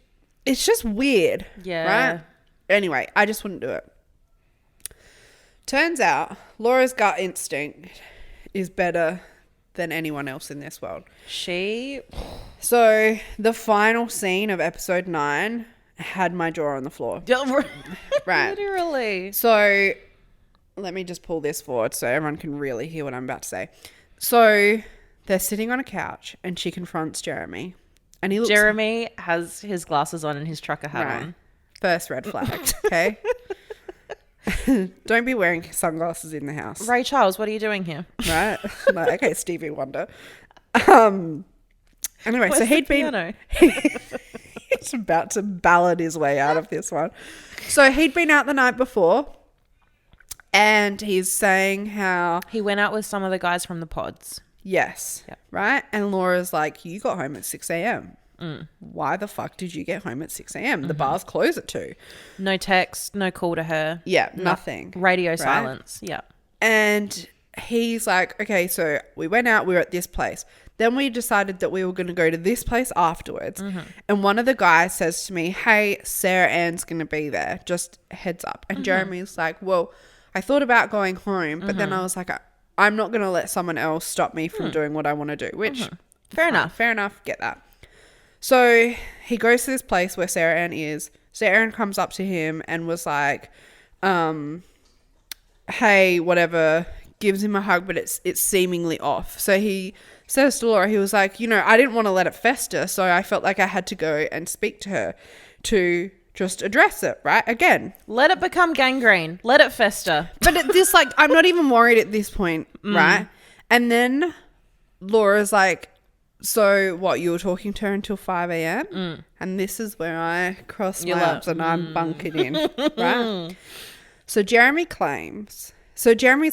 it's just weird. Yeah. Right? Anyway, I just wouldn't do it. Turns out Laura's gut instinct is better than anyone else in this world. So the final scene of episode 9 had my jaw on the floor. Right. Literally. So let me just pull this forward so everyone can really hear what I'm about to say. So they're sitting on a couch and she confronts Jeremy. And he looks... Jeremy has his glasses on and his trucker hat on. First red flag, okay? Don't be wearing sunglasses in the house. Ray Charles, what are you doing here? Right? Like, okay, Stevie Wonder. Anyway, Where's so he'd the been... piano? He's about to ballad his way out of this one. So he'd been out the night before and he's saying how... He went out with some of the guys from the pods. Yes. Yep. Right? And Laura's like, you got home at 6 a.m. Why the fuck did you get home at 6 a.m.? The bars close at 2. No text, no call to her. Yeah, nothing. Radio silence. Yeah. And he's like, okay, so we went out, we were at this place. Then we decided that we were going to go to this place afterwards. And one of the guys says to me, hey, Sarah Ann's going to be there. Just heads up. And Jeremy's like, well, I thought about going home, but then I was like, I'm not going to let someone else stop me from doing what I want to do, which Fair enough. Get that. So he goes to this place where Sarah Ann is. Sarah Ann comes up to him and was like, hey, whatever, gives him a hug, but it's seemingly off. So he says to Laura, he was like, I didn't want to let it fester, so I felt like I had to go and speak to her to just address it, right? Again. Let it become gangrene. Let it fester. But at this, like, I'm not even worried at this point, right? And then Laura's like, so what, you were talking to her until 5 a.m.? And this is where I cross my arms and I'm bunkered in, right? So Jeremy's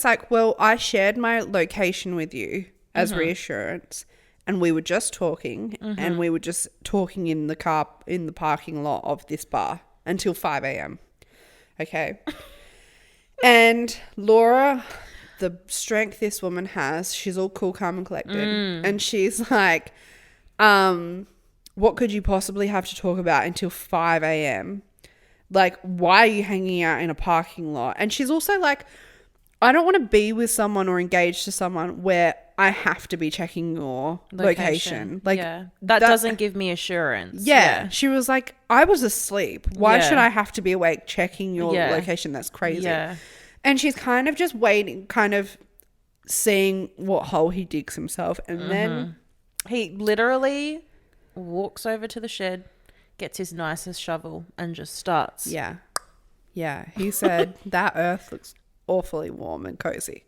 like, well, I shared my location with you as reassurance and we were just talking and we were just talking in the car, in the parking lot of this bar until 5 a.m. Okay. And Laura... The strength this woman has, she's all cool, calm and collected. And she's like, what could you possibly have to talk about until 5 a.m.? Like, why are you hanging out in a parking lot? And she's also like, I don't want to be with someone or engage to someone where I have to be checking your location. Like, that doesn't give me assurance. Yeah. She was like, I was asleep. Why should I have to be awake checking your location? That's crazy. Yeah. And she's kind of just waiting, kind of seeing what hole he digs himself. And then he literally walks over to the shed, gets his nicest shovel and just starts. Yeah. Yeah. He said, that earth looks awfully warm and cozy.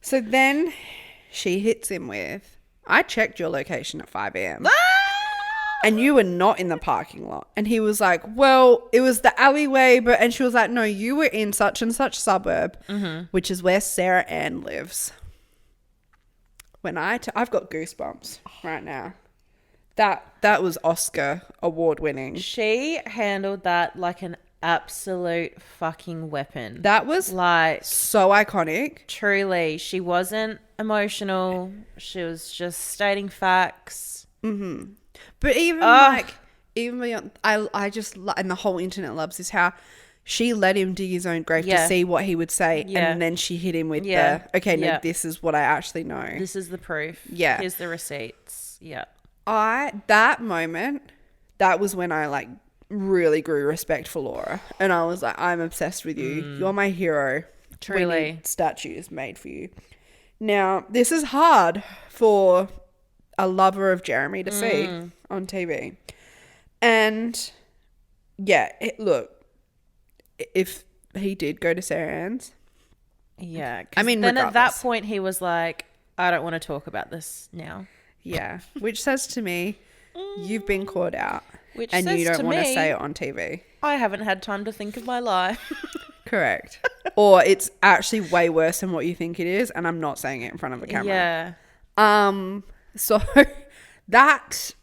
So then she hits him with, I checked your location at 5 a.m. And you were not in the parking lot. And he was like, well, it was the alleyway. And she was like, no, you were in such and such suburb, which is where Sarah Ann lives. When I've got goosebumps right now. That was Oscar award winning. She handled that like an absolute fucking weapon. That was like so iconic. Truly. She wasn't emotional. She was just stating facts. But even beyond, I just, and the whole internet loves this, how she let him dig his own grave to see what he would say. And then she hit him with this is what I actually know. This is the proof. Yeah. Here's the receipts. Yeah. That moment, that was when I like really grew respect for Laura. And I was like, I'm obsessed with you. You're my hero. Truly. We need statues made for you. Now, this is hard for a lover of Jeremy to see on TV. And yeah, look, if he did go to Sarah Ann's. Yeah. I mean, then regardless. at that point he was like, I don't want to talk about this now. Yeah. Which says to me, you've been caught out. Which and says you don't to want to me, say it on TV. I haven't had time to think of my lie. Correct. Or it's actually way worse than what you think it is. And I'm not saying it in front of a camera. Yeah. So that,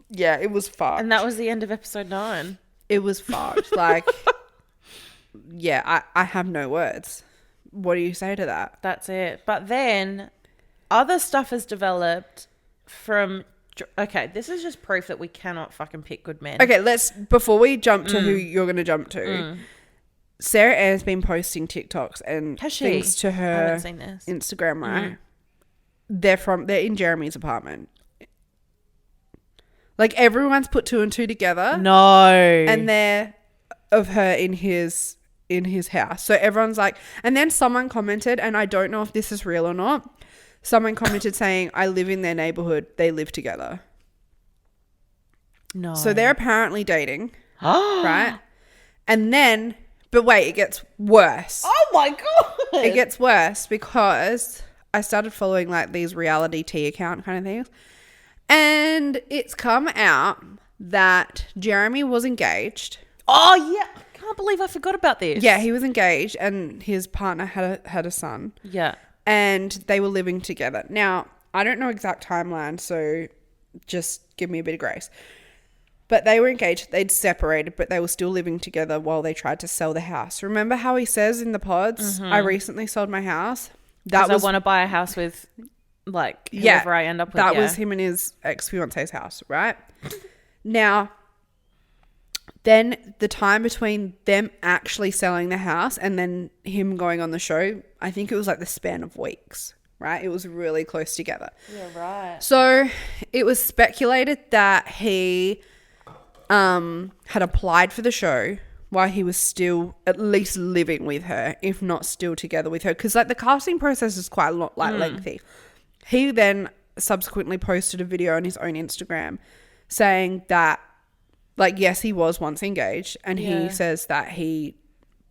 yeah, it was fucked. And that was the end of episode 9. It was fucked. Like, yeah, I have no words. What do you say to that? That's it. But then other stuff has developed from Okay, this is just proof that we cannot fucking pick good men. Okay, before we jump to who you're going to jump to, Sarah Ann's been posting TikToks and Has she? things to I her haven't seen this. Instagram, right? They're in Jeremy's apartment. Like, everyone's put two and two together. No. And they're of her in his house. So everyone's like, and then someone commented, and I don't know if this is real or not. Someone commented saying, I live in their neighborhood. They live together. No. So they're apparently dating. Right? And then, but wait, it gets worse. Oh my God. It gets worse because I started following like these reality tea account kind of things. And it's come out that Jeremy was engaged. Oh yeah. I can't believe I forgot about this. Yeah, he was engaged and his partner had a son. Yeah. And they were living together. Now, I don't know exact timeline, so just give me a bit of grace. But they were engaged. They'd separated, but they were still living together while they tried to sell the house. Remember how he says in the pods, I recently sold my house? I want to buy a house with, like, whoever I end up with. That was him and his ex-fiance's house, right? Now, then the time between them actually selling the house and then him going on the show, I think it was like the span of weeks, right? It was really close together. Yeah, right. So it was speculated that he had applied for the show while he was still at least living with her, if not still together with her. Because like the casting process is quite lengthy. He then subsequently posted a video on his own Instagram saying that, like, yes, he was once engaged, and he says that he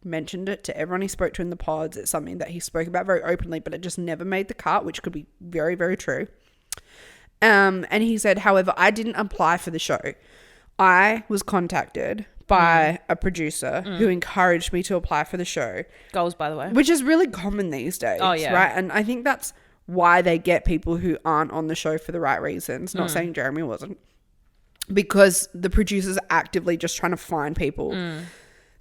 mentioned it to everyone he spoke to in the pods. It's something that he spoke about very openly, but it just never made the cut, which could be very, very true. And he said, however, I didn't apply for the show. I was contacted by a producer who encouraged me to apply for the show. Goals, by the way. Which is really common these days. Oh, yeah. Right? And I think that's why they get people who aren't on the show for the right reasons. Not saying Jeremy wasn't. Because the producers are actively just trying to find people.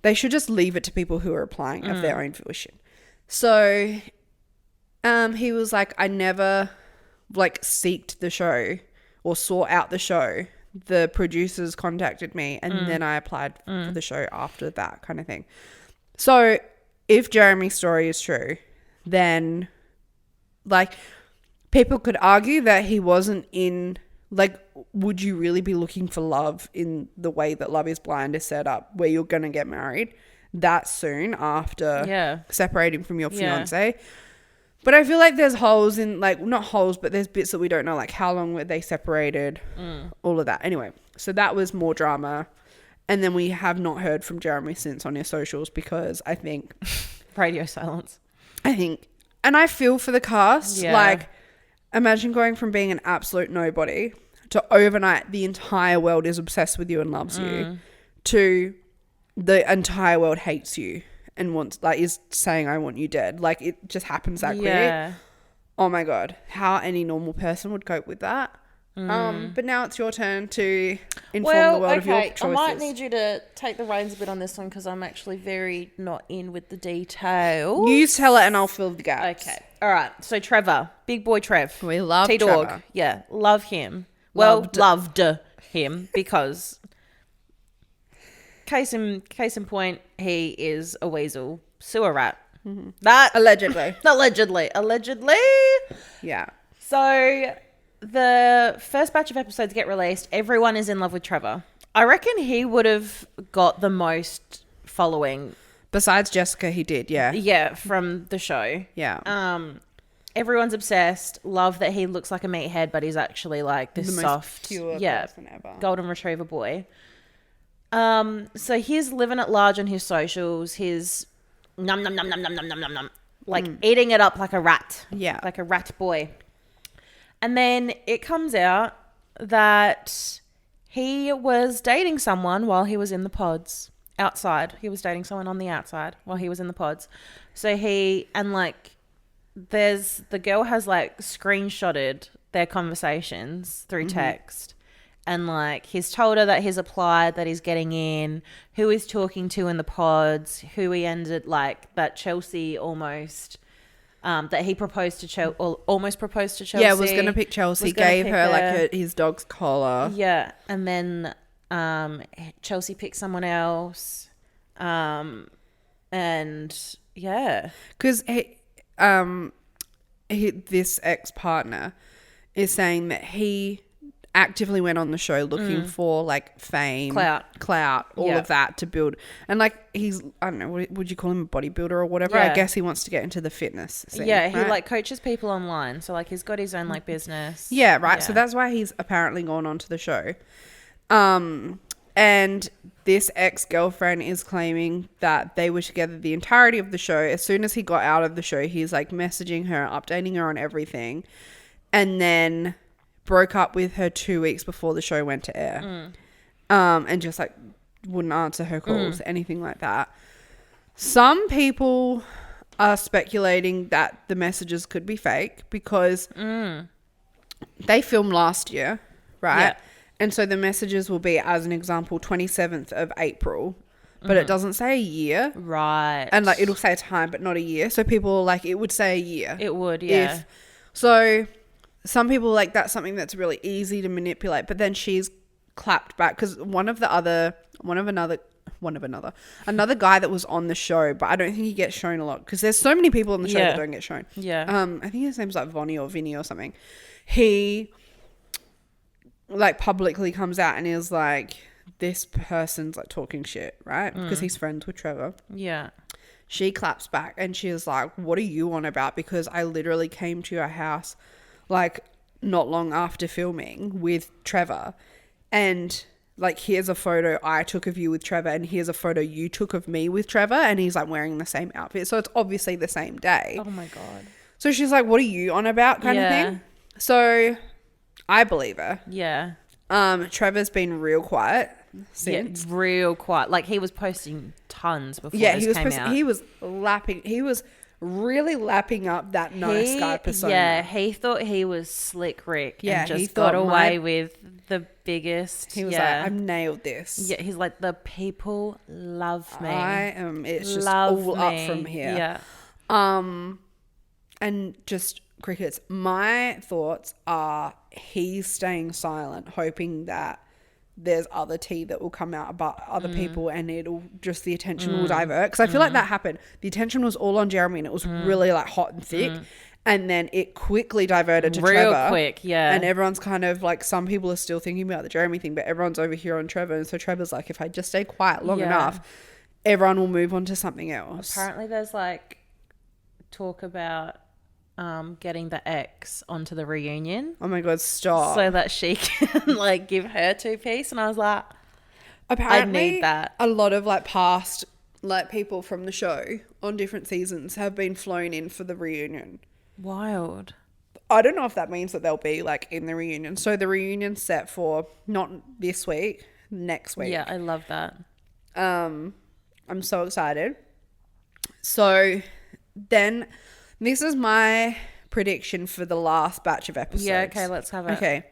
They should just leave it to people who are applying of their own volition. So he was like, I never like seeked the show or sought out the show. The producers contacted me and then I applied for the show after that kind of thing. So if Jeremy's story is true, then like people could argue that he wasn't in, like, would you really be looking for love in the way that Love is Blind is set up, where you're going to get married that soon after separating from your fiance? But I feel like there's holes in, like, not holes, but there's bits that we don't know, like how long were they separated, all of that. Anyway, so that was more drama. And then we have not heard from Jeremy since on his socials because I think... Radio silence. I think... And I feel for the cast. Yeah. Like, imagine going from being an absolute nobody to overnight the entire world is obsessed with you and loves you to the entire world hates you and wants, like, is saying I want you dead. Like, it just happens that quick. Oh my God, how any normal person would cope with that. But now it's your turn to inform the world of your choices. I might need you to take the reins a bit on this one because I'm actually very not in with the details. You tell it and I'll fill the gaps. Okay. All right. So Trevor, big boy Trev. We love T-Dog. Trevor. Yeah, love him. Loved him because case in point, he is a weasel, sewer rat. That Allegedly. Allegedly. Yeah. So the first batch of episodes get released. Everyone is in love with Trevor. I reckon he would have got the most following. Besides Jessica, he did, yeah. Yeah, from the show. Yeah. Everyone's obsessed. Love that he looks like a meathead, but he's actually like this the soft, most pure person ever. golden retriever boy. So he's living at large on his socials. He's nom nom nom nom nom nom nom nom nom, like eating it up like a rat. Yeah. Like a rat boy. And then it comes out that he was dating someone while he was in the pods outside. He was dating someone on the outside while he was in the pods. So the girl has like screenshotted their conversations through text. And like he's told her that he's applied, that he's getting in, who he's talking to in the pods, who he ended, like that Chelsea almost that he proposed to Chelsea, or almost proposed to Chelsea. Yeah, was going to pick Chelsea, gave her like his dog's collar. Yeah, and then Chelsea picked someone else. And yeah. Because this ex-partner is saying that he actively went on the show looking for like fame, clout, all of that to build. And like he's, I don't know, would you call him a bodybuilder or whatever? Yeah. I guess he wants to get into the fitness scene. Yeah, he right? like coaches people online. So like he's got his own like business. Yeah, right. So that's why he's apparently gone onto the show. And this ex-girlfriend is claiming that they were together the entirety of the show. As soon as he got out of the show, he's like messaging her, updating her on everything. And then broke up with her 2 weeks before the show went to air. And just like wouldn't answer her calls, anything like that. Some people are speculating that the messages could be fake because they filmed last year, right? Yeah. And so the messages will be, as an example, 27th of April, but it doesn't say a year. Right. And like it'll say a time, but not a year. So people like it would say a year. It would, yeah. So some people like that's something that's really easy to manipulate, but then she's clapped back because another guy that was on the show, but I don't think he gets shown a lot because there's so many people on the show that don't get shown. Yeah. I think his name's like Vonnie or Vinny or something. He like publicly comes out and is like, this person's like talking shit, right? Because he's friends with Trevor. Yeah. She claps back and she is like, what are you on about? Because I literally came to your house like not long after filming with Trevor, and like here's a photo I took of you with Trevor, and here's a photo you took of me with Trevor, and he's like wearing the same outfit, so it's obviously the same day. Oh my God. So she's like, what are you on about, kind of thing. So I believe her. Yeah. Trevor's been real quiet since. Yeah, real quiet. Like he was posting tons before this came out. He was really lapping up that nice guy persona. Yeah, he thought he was slick Rick. Yeah, and just he got thought away with the biggest. He was like, I've nailed this. Yeah, he's like, the people love me. It's just love all me. up from here. Yeah. And just crickets. My thoughts are he's staying silent, hoping that there's other tea that will come out about other people, and it'll just, the attention will divert. Because I feel like that happened. The attention was all on Jeremy, and it was really like hot and thick. And then it quickly diverted to Trevor. Real quick, yeah. And everyone's kind of like, some people are still thinking about the Jeremy thing, but everyone's over here on Trevor. And so Trevor's like, if I just stay quiet long enough, everyone will move on to something else. Apparently there's like talk about getting the ex onto the reunion. Oh my God, stop. So that she can like give her 2-piece. And I was like, apparently, I need that. A lot of like past like people from the show on different seasons have been flown in for the reunion. Wild. I don't know if that means that they'll be like in the reunion. So the reunion's set for not this week, next week. Yeah, I love that. I'm so excited. So then this is my prediction for the last batch of episodes. Yeah, okay, let's have it. Okay.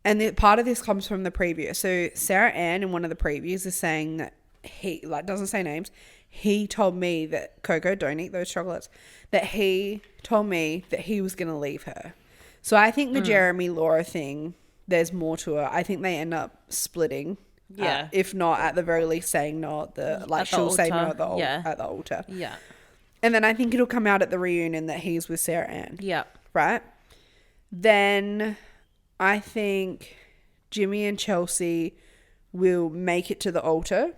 And part of this comes from the preview. So Sarah Ann in one of the previews is saying that he, like, doesn't say names. He told me that, Coco, don't eat those chocolates, that he told me that he was going to leave her. So I think the Jeremy Laura thing, there's more to it. I think they end up splitting. Yeah. If not, at the very least, saying no at the, like, she'll say no at the altar. Yeah. And then I think it'll come out at the reunion that he's with Sarah Ann. Yeah. Right? Then I think Jimmy and Chelsea will make it to the altar,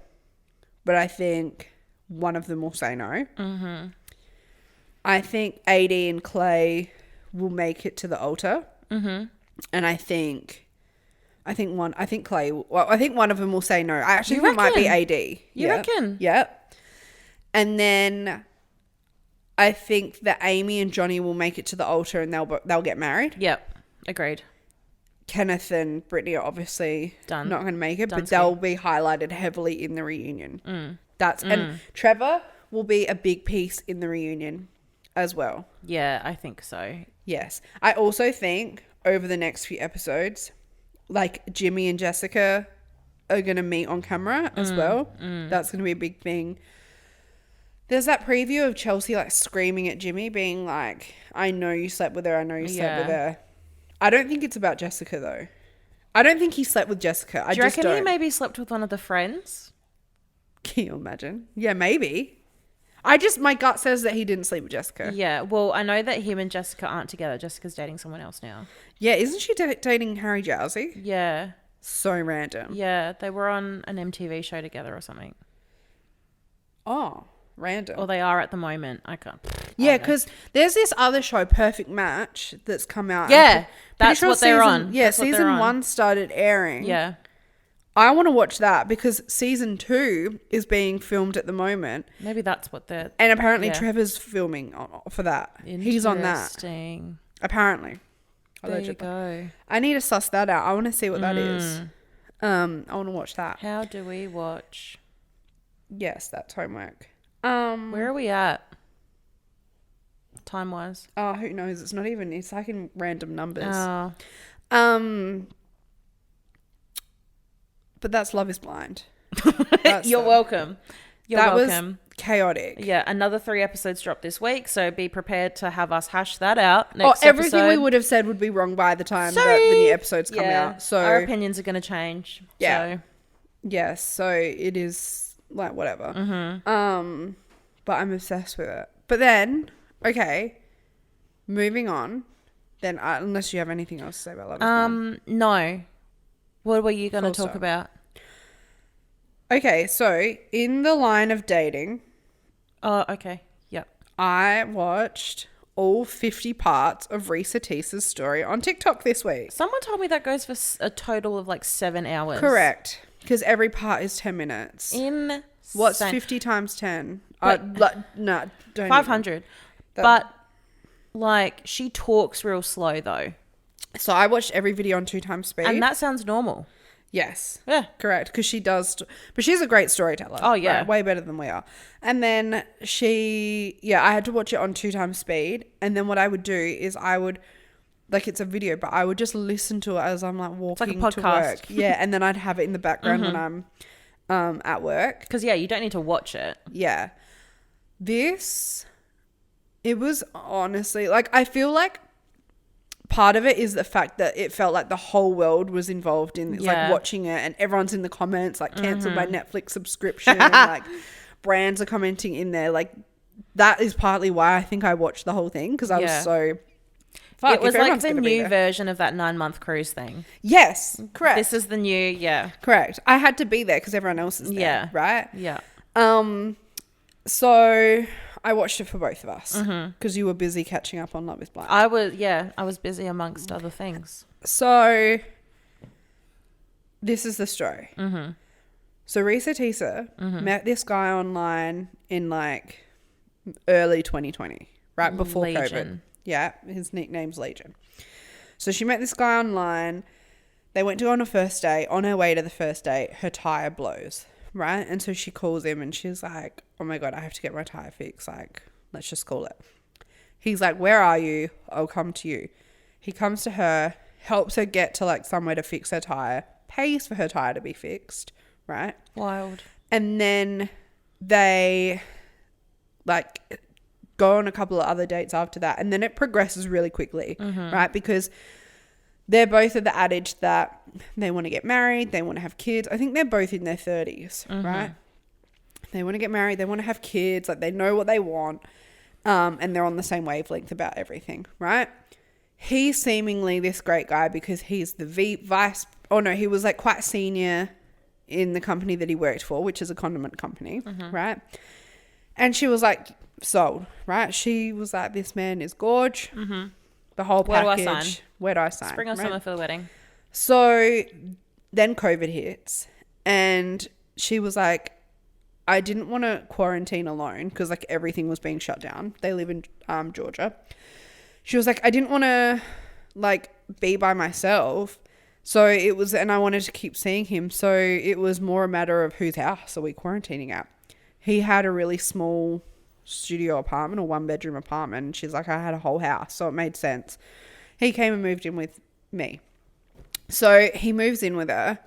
but I think one of them will say no. Mm-hmm. I think AD and Clay will make it to the altar. Mm-hmm. And I think Clay, well, I think one of them will say no. I actually think it might be AD. You reckon? Yep. And then I think that Amy and Johnny will make it to the altar and they'll get married. Yep. Agreed. Kenneth and Brittany are obviously not going to make it, but they'll be highlighted heavily in the reunion. And Trevor will be a big piece in the reunion as well. Yeah, I think so. Yes. I also think over the next few episodes, like Jimmy and Jessica are going to meet on camera as well. That's going to be a big thing. There's that preview of Chelsea like screaming at Jimmy, being like, I know you slept with her. I know you slept with her. I don't think it's about Jessica, though. I don't think he slept with Jessica. Do you reckon he maybe slept with one of the friends? Can you imagine? Yeah, maybe. My gut says that he didn't sleep with Jessica. Yeah, well, I know that him and Jessica aren't together. Jessica's dating someone else now. Yeah, isn't she dating Harry Jowsey? Yeah. So random. Yeah, they were on an MTV show together or something. Oh, random. Or they are at the moment. I can't. Yeah, because there's this other show, Perfect Match, that's come out. Yeah, that's what they're on. Yeah, season 1 started airing. Yeah. I want to watch that because season 2 is being filmed at the moment. Maybe that's what they're... And apparently Trevor's filming for that. He's on that. Interesting. Apparently. There you go. I need to suss that out. I want to see what that is. I want to watch that. How do we watch? Yes, that's homework. Where are we at? Time-wise? Oh, who knows? It's not even... It's like in random numbers. Oh. But that's Love is Blind. You're welcome. That was chaotic. Yeah, another 3 episodes dropped this week, so be prepared to have us hash that out next everything episode. we would have said would be wrong by the time that the new episodes come out. So our opinions are going to change. Yeah. So. Yes, so it is like whatever. Mm-hmm. But I'm obsessed with it. But then, okay, moving on. Then, unless you have anything else to say about Love is Blind. No. What were you going to talk about? Okay, so in the line of dating. Oh, okay. Yep. I watched all 50 parts of ReesaTeesa's story on TikTok this week. Someone told me that goes for a total of like 7 hours. Correct. Because every part is 10 minutes. What's 50 times 10? No, don't. 500. But like she talks real slow though. So I watched every video on 2 times speed. And that sounds normal. Yes. Yeah. Correct. Because she does. But she's a great storyteller. Oh, yeah. Right? Way better than we are. And then I had to watch it on 2 times speed. And then what I would do is like it's a video, but I would just listen to it as I'm like walking to work. Yeah. And then I'd have it in the background when I'm at work. Because, you don't need to watch it. Yeah. It was honestly, like, I feel like part of it is the fact that it felt like the whole world was involved in like watching it, and everyone's in the comments like cancelled my Netflix subscription. Like brands are commenting in there. Like that is partly why I think I watched the whole thing, because I was so... It was like the new version of that 9-month cruise thing. Yes, correct. This is the new, correct. I had to be there because everyone else is there, right? Yeah. So I watched it for both of us because you were busy catching up on Love is Blind. I was busy amongst other things. So this is the story. So ReesaTeesa met this guy online in like early 2020, right before COVID. Yeah, his nickname's Legion. So she met this guy online. They went to go on a first date. On her way to the first date, her tire blows, right? And so she calls him and she's like, oh my God, I have to get my tire fixed. Like, let's just call it. He's like, where are you? I'll come to you. He comes to her, helps her get to like somewhere to fix her tire, pays for her tire to be fixed, right? Wild. And then they like go on a couple of other dates after that. And then it progresses really quickly, right? Because they're both of the adage that they want to get married, they want to have kids. I think they're both in their 30s, right? They want to get married, they want to have kids, like they know what they want, and they're on the same wavelength about everything, right? He's seemingly this great guy because he's the he was like quite senior in the company that he worked for, which is a condiment company, right? And she was like sold, right? She was like, this man is gorge. The whole package. Where do I sign? Spring or summer for the wedding. So then COVID hits and she was like, I didn't want to quarantine alone because like everything was being shut down. They live in Georgia. She was like, I didn't want to like be by myself. So it was, and I wanted to keep seeing him. So it was more a matter of whose house are we quarantining at? He had a really small studio apartment or 1-bedroom apartment. And she's like, I had a whole house. So it made sense. He came and moved in with me. So he moves in with her.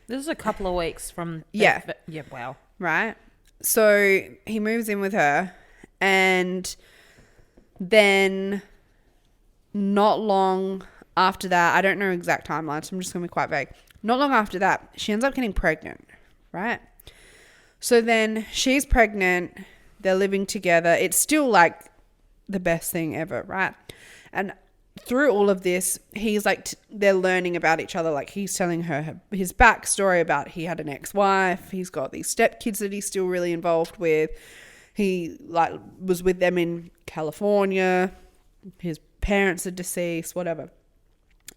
This is a couple of weeks from... Yeah. Wow. Right. So he moves in with her, and then not long after that, I don't know exact timelines, so I'm just going to be quite vague. Not long after that, she ends up getting pregnant, right? So then she's pregnant. They're living together. It's still like the best thing ever, right? And through all of this, he's like, they're learning about each other. Like, he's telling her his backstory about he had an ex-wife. He's got these stepkids that he's still really involved with. He like was with them in California. His parents are deceased, whatever.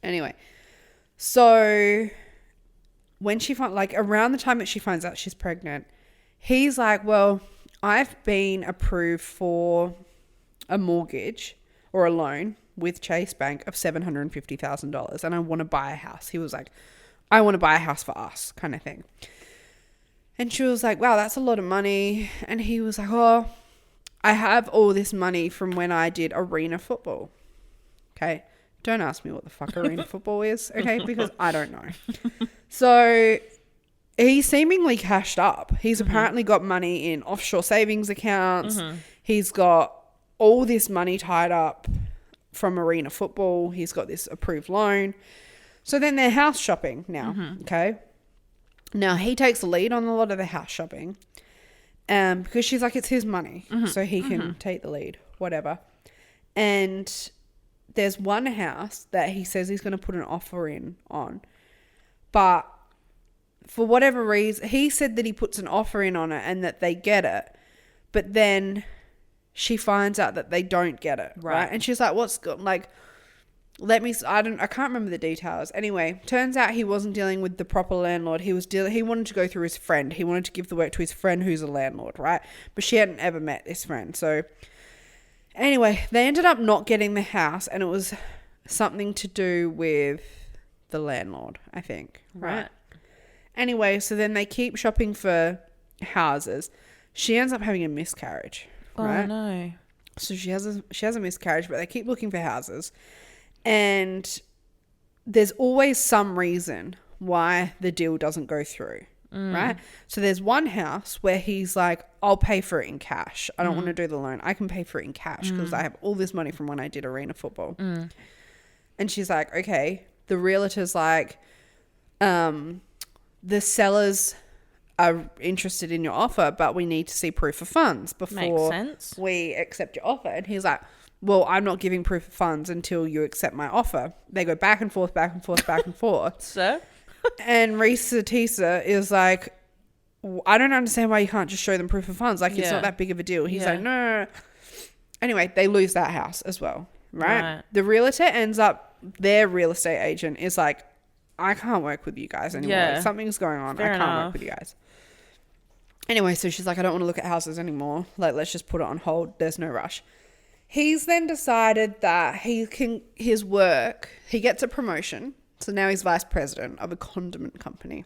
Anyway, so when she around the time that she finds out she's pregnant, he's like, well, I've been approved for a mortgage or a loan with Chase Bank of $750,000 and I want to buy a house. He was like, I want to buy a house for us, kind of thing. And she was like, wow, that's a lot of money. And he was like, oh, I have all this money from when I did arena football. Okay. Don't ask me what the fuck arena football is. Okay. Because I don't know. So he seemingly cashed up. He's apparently got money in offshore savings accounts. He's got all this money tied up from arena football. He's got this approved loan. So then they're house shopping now. Okay. Now he takes the lead on a lot of the house shopping. Because she's like, it's his money. So he can take the lead, whatever. And there's one house that he says he's going to put an offer in on. But for whatever reason, he said that he puts an offer in on it and that they get it. But then she finds out that they don't get it. Right. And she's like, what's good? Like, I can't remember the details. Anyway, turns out he wasn't dealing with the proper landlord. He wanted to go through his friend. He wanted to give the work to his friend who's a landlord, right? But she hadn't ever met this friend. So anyway, they ended up not getting the house, and it was something to do with the landlord, I think. Right. Anyway, so then they keep shopping for houses. She ends up having a miscarriage. Right? Oh no. So she has a miscarriage, but they keep looking for houses. And there's always some reason why the deal doesn't go through, right? So there's one house where he's like, I'll pay for it in cash. I don't want to do the loan. I can pay for it in cash because I have all this money from when I did arena football. And she's like, okay. The realtor's like, the sellers are interested in your offer, but we need to see proof of funds before we accept your offer. And he's like, well, I'm not giving proof of funds until you accept my offer. They go back and forth, back and forth, back and forth. So? And ReesaTeesa is like, I don't understand why you can't just show them proof of funds. Like, it's not that big of a deal. He's like, no. Anyway, they lose that house as well, right? The realtor ends up, their real estate agent is like, I can't work with you guys anymore. Like, something's going on. I can't work with you guys. Anyway, so she's like, I don't want to look at houses anymore. Like, let's just put it on hold. There's no rush. He's then decided that he gets a promotion. So now he's vice president of a condiment company.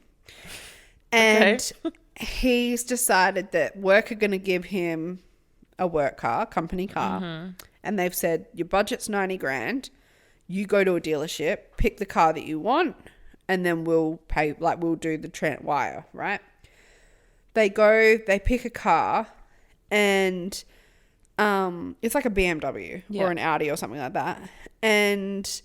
And he's decided that work are going to give him a work car, company car. And they've said, your budget's 90 grand. You go to a dealership, pick the car that you want, and then we'll pay, like, we'll do the wire, right? They pick a car, and it's like a BMW or an Audi or something like that. And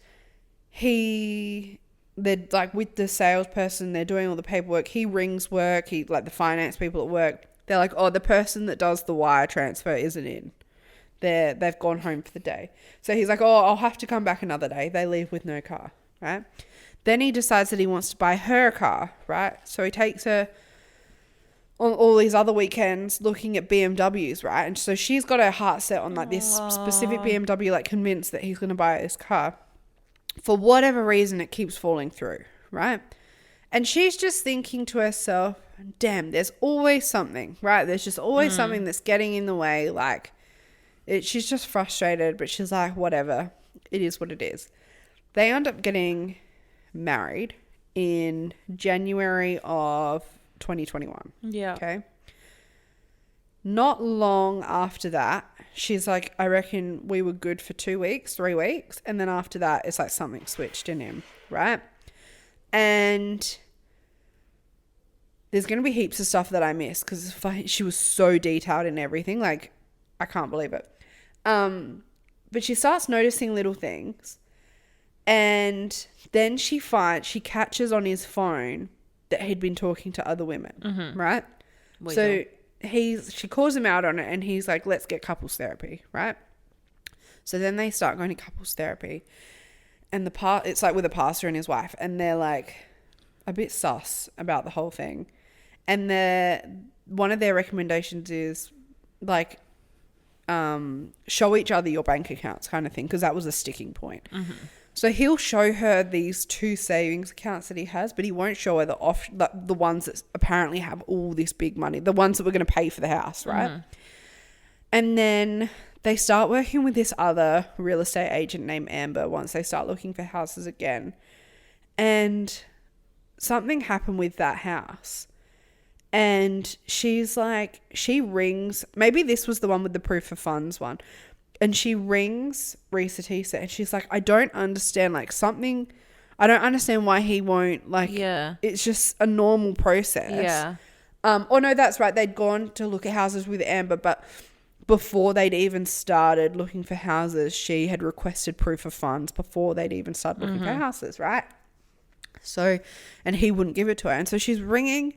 they're like with the salesperson, they're doing all the paperwork. He rings work. The finance people at work. They're like, oh, the person that does the wire transfer isn't in. They've gone home for the day. So he's like, oh, I'll have to come back another day. They leave with no car, right? Then he decides that he wants to buy her a car, right? So he takes her on all these other weekends looking at BMWs, right? And so she's got her heart set on like this specific BMW, like convinced that he's going to buy this car. For whatever reason, it keeps falling through, right? And she's just thinking to herself, damn, there's always something, right? There's just always something that's getting in the way. Like, she's just frustrated, but she's like, whatever. It is what it is. They end up getting married in January of 2021. Yeah. Okay. Not long after that, she's like, I reckon we were good for 2 weeks, 3 weeks. And then after that, it's like something switched in him, right? And she was like, I reckon we were good for 2 weeks, 3 weeks. And then after that, it's like something switched in him, right? And there's going to be heaps of stuff that I missed because she was so detailed in everything. Like, I can't believe it. But she starts noticing little things. And then she catches on his phone that he'd been talking to other women, right? So she calls him out on it and he's like, let's get couples therapy, right? So then they start going to couples therapy. And it's like with a pastor and his wife. And they're like a bit sus about the whole thing. And one of their recommendations is like, show each other your bank accounts kind of thing, because that was a sticking point. So he'll show her these 2 savings accounts that he has, but he won't show her the ones that apparently have all this big money, the ones that were going to pay for the house, right? And then they start working with this other real estate agent named Amber once they start looking for houses again. And something happened with that house. And she's like, she rings, maybe this was the one with the proof of funds one. And she rings ReesaTeesa and she's like, I don't understand, like something, I don't understand why he won't, like, it's just a normal process. Yeah. Oh no, that's right. They'd gone to look at houses with Amber, but before they'd even started looking for houses, she had requested proof of funds before they'd even started looking for houses, right? So, and he wouldn't give it to her. And so she's ringing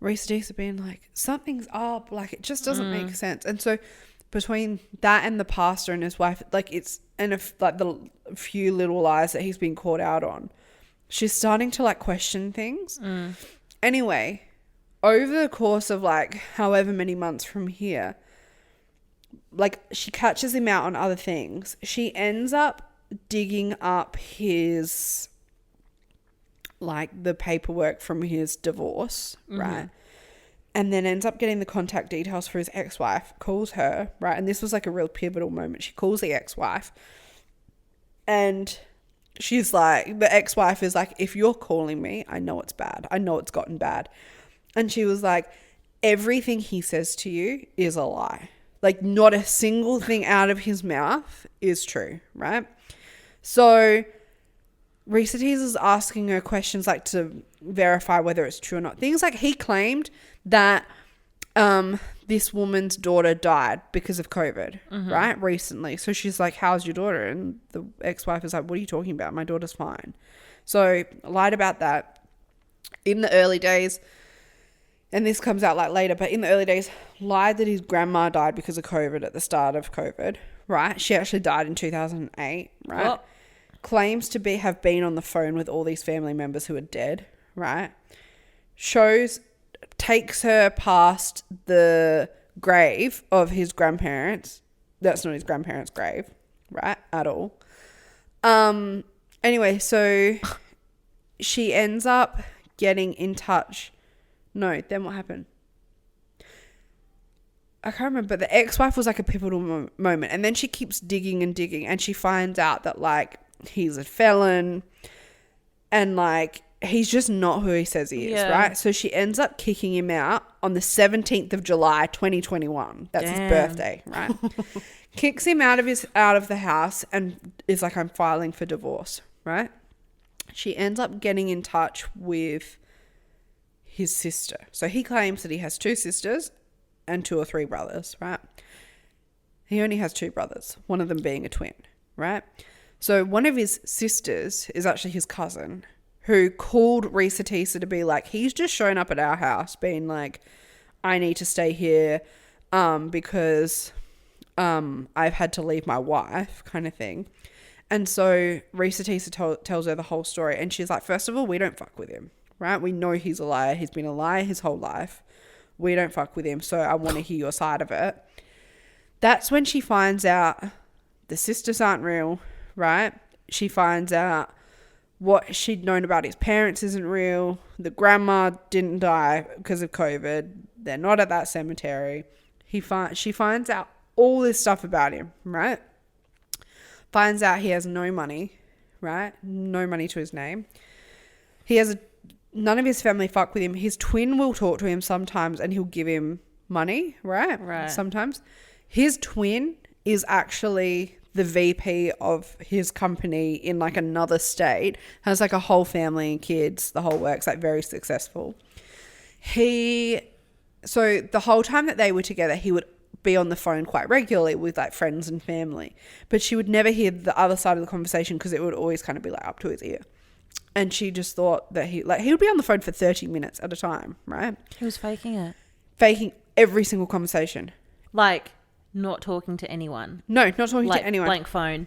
ReesaTeesa being like, something's up, like it just doesn't make sense. And so between that and the pastor and his wife, like it's, and like the few little lies that he's been caught out on, she's starting to like question things. Anyway, over the course of like however many months from here, like she catches him out on other things. She ends up digging up his, like the paperwork from his divorce, right? And then ends up getting the contact details for his ex-wife, calls her, right? And this was like a real pivotal moment. She calls the ex-wife and she's like, the ex-wife is like, if you're calling me, I know it's bad. I know it's gotten bad. And she was like, everything he says to you is a lie. Like not a single thing out of his mouth is true, right? So ReesaTeesa's asking her questions like to verify whether it's true or not. Things like he claimed that this woman's daughter died because of COVID, right? Recently. So she's like, how's your daughter? And the ex-wife is like, what are you talking about? My daughter's fine. So lied about that. In the early days, and this comes out like later, but in the early days, lied that his grandma died because of COVID at the start of COVID, right? She actually died in 2008, right? Well, claims to have been on the phone with all these family members who are dead, right? Takes her past the grave of his grandparents. That's not his grandparents' grave, right? At all. Anyway, so she ends up getting in touch. No, then what happened? I can't remember, but the ex-wife was like a pivotal moment. And then she keeps digging and digging and she finds out that like he's a felon and like he's just not who he says he is, right? So she ends up kicking him out on the 17th of July, 2021. That's his birthday, right? Kicks him out of the house and is like, I'm filing for divorce, right? She ends up getting in touch with his sister. So he claims that he has 2 sisters and 2 or 3 brothers, right? He only has 2 brothers, one of them being a twin, right? So one of his sisters is actually his cousin who called ReesaTeesa to be like, he's just shown up at our house being like, I need to stay here because I've had to leave my wife kind of thing. And so ReesaTeesa tells her the whole story. And she's like, first of all, we don't fuck with him, right? We know he's a liar. He's been a liar his whole life. We don't fuck with him. So I want to hear your side of it. That's when she finds out the sisters aren't real, right? She finds out what she'd known about his parents isn't real. The grandma didn't die because of COVID. They're not at that cemetery. She finds out all this stuff about him, right? Finds out he has no money, right? No money to his name. None of his family fuck with him. His twin will talk to him sometimes and he'll give him money, right? Right. Sometimes. His twin is actually the VP of his company in like another state, has like a whole family and kids, the whole works, like very successful. So the whole time that they were together, he would be on the phone quite regularly with like friends and family, but she would never hear the other side of the conversation because it would always kind of be like up to his ear. And she just thought that he would be on the phone for 30 minutes at a time, right? He was faking it. Faking every single conversation. Like, not talking to anyone. No, not talking like, to anyone. Blank phone.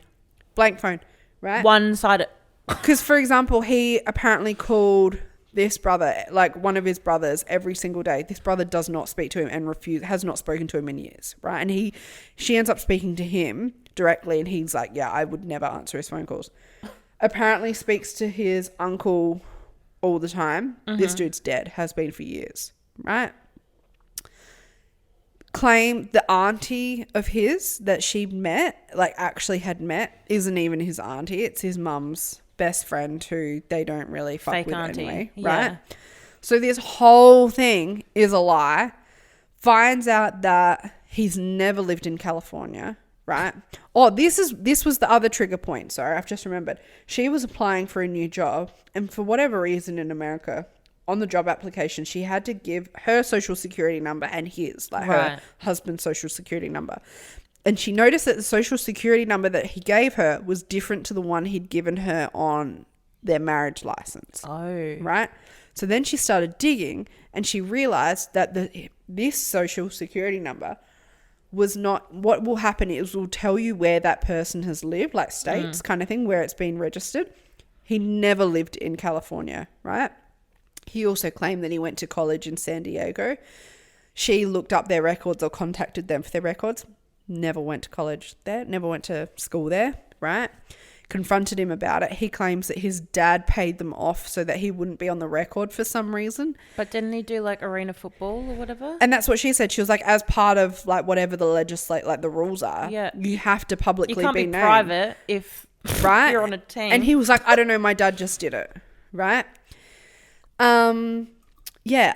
Blank phone, right? One-sided. Because, for example, he apparently called this brother, like one of his brothers, every single day. This brother does not speak to him and has not spoken to him in years, right? And she ends up speaking to him directly, and he's like, yeah, I would never answer his phone calls. Apparently speaks to his uncle all the time. Mm-hmm. This dude's dead, has been for years, right? Claim the auntie of his that she met, like actually had met, isn't even his auntie. It's his mum's best friend who they don't really fuck Fake with auntie. anyway, Yeah. right? So this whole thing is a lie. Finds out that he's never lived in California, right? Oh, this was the other trigger point. Sorry, I've just remembered. She was applying for a new job, and for whatever reason in America, on the job application, she had to give her social security number and his, like her husband's social security number. And she noticed that the social security number that he gave her was different to the one he'd given her on their marriage license. Oh. Right? So then she started digging, and she realized that this social security number was not... What will happen is we'll tell you where that person has lived, like states kind of thing, where it's been registered. He never lived in California, right? He also claimed that he went to college in San Diego. She looked up their records or contacted them for their records. Never went to college there, never went to school there, right? Confronted him about it. He claims that his dad paid them off so that he wouldn't be on the record for some reason. But didn't he do like arena football or whatever? And that's what she said. She was like, as part of like whatever the like the rules are, you have to publicly you can't be named. private if right? you're on a team. And he was like, I don't know, my dad just did it, right? Yeah,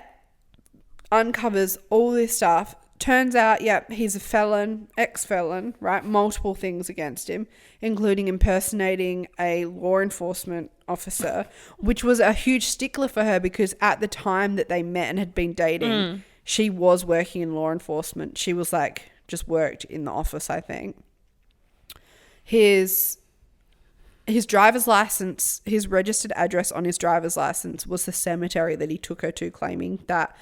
uncovers all this stuff. Turns out, he's a felon, ex-felon, right? Multiple things against him, including impersonating a law enforcement officer, which was a huge stickler for her because at the time that they met and had been dating, she was working in law enforcement. She was like, just worked in the office, I think. His driver's license, his registered address on his driver's license was the cemetery that he took her to, claiming that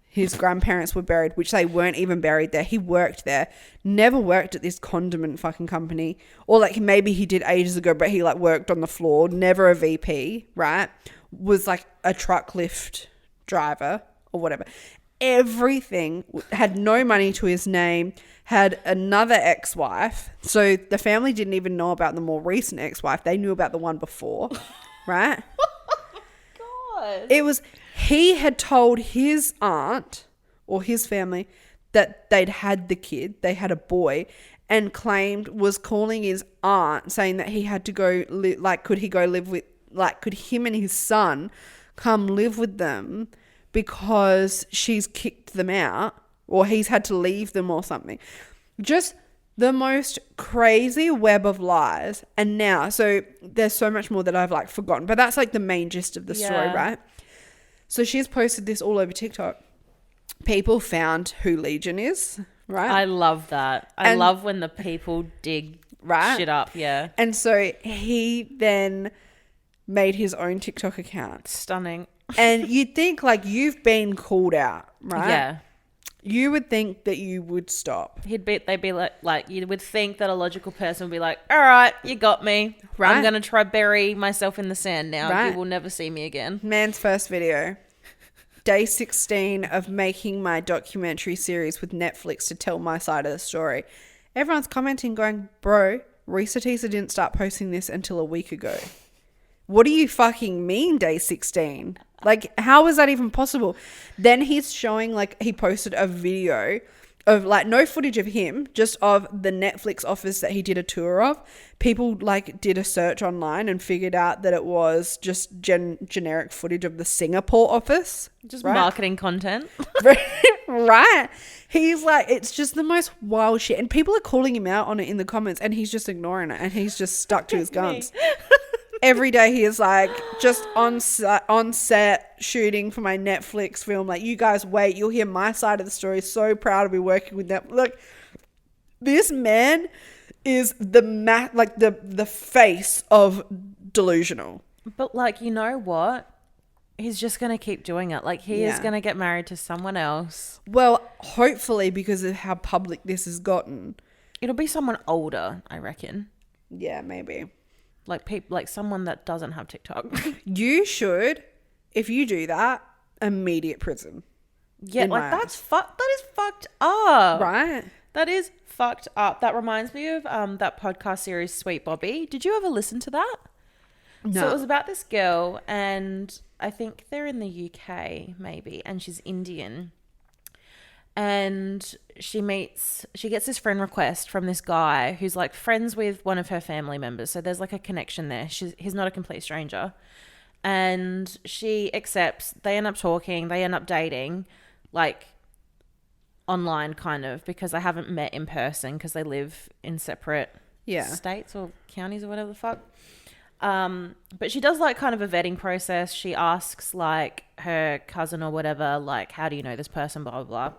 his grandparents were buried, which they weren't even buried there. He worked there, never worked at this condiment fucking company. Or like maybe he did ages ago, but he like worked on the floor, never a VP, right? Was like a truck lift driver or whatever. Everything, had no money to his name, had another ex-wife. So the family didn't even know about the more recent ex-wife. They knew about the one before, right? God. It was... He had told his aunt or his family that they'd had the kid, they had a boy, and was calling his aunt saying that he had to go, could he go live with, could him and his son come live with them because she's kicked them out or he's had to leave them or something. Just the most crazy web of lies. And now, so there's so much more that I've forgotten, but that's the main gist of the story, right? So she's posted this all over TikTok. People found who Legion is, right? I love that. I love when the people dig shit up, yeah. And so he then made his own TikTok account. Stunning. And you'd think you've been called out, right? Yeah. You would think that you would stop. They'd be like you would think that a logical person would be like, all right, you got me. Right. I'm going to try bury myself in the sand now. Right. You will never see me again. Man's first video. Day 16 of making my documentary series with Netflix to tell my side of the story. Everyone's commenting going, bro, ReesaTeesa didn't start posting this until a week ago. What do you fucking mean day 16? How is that even possible? Then he's showing, he posted a video of, no footage of him, just of the Netflix office that he did a tour of. People, did a search online and figured out that it was just generic footage of the Singapore office. Just marketing content. Right. He's it's just the most wild shit. And people are calling him out on it in the comments and he's just ignoring it and he's just stuck to his guns. every day he is like, just on set shooting for my Netflix film. Like, you guys wait, you'll hear my side of the story. So proud to be working with them. Look, this man is the face of delusional. But like, you know what? He's just going to keep doing it. Like, he is going to get married to someone else. Well, hopefully, because of how public this has gotten. It'll be someone older, I reckon. Yeah, maybe. Like someone that doesn't have TikTok. You should, if you do that, immediate prison. Yeah, like that is fucked up. Right? That is fucked up. That reminds me of that podcast series Sweet Bobby. Did you ever listen to that? No. So it was about this girl, and I think they're in the UK maybe, and she's Indian. And she gets this friend request from this guy who's like friends with one of her family members. So there's like a connection there. He's not a complete stranger. And she accepts. They end up talking. They end up dating, like online kind of, because they haven't met in person because they live in separate states or counties or whatever the fuck. But she does like kind of a vetting process. She asks like her cousin or whatever, like, how do you know this person, blah, blah, blah.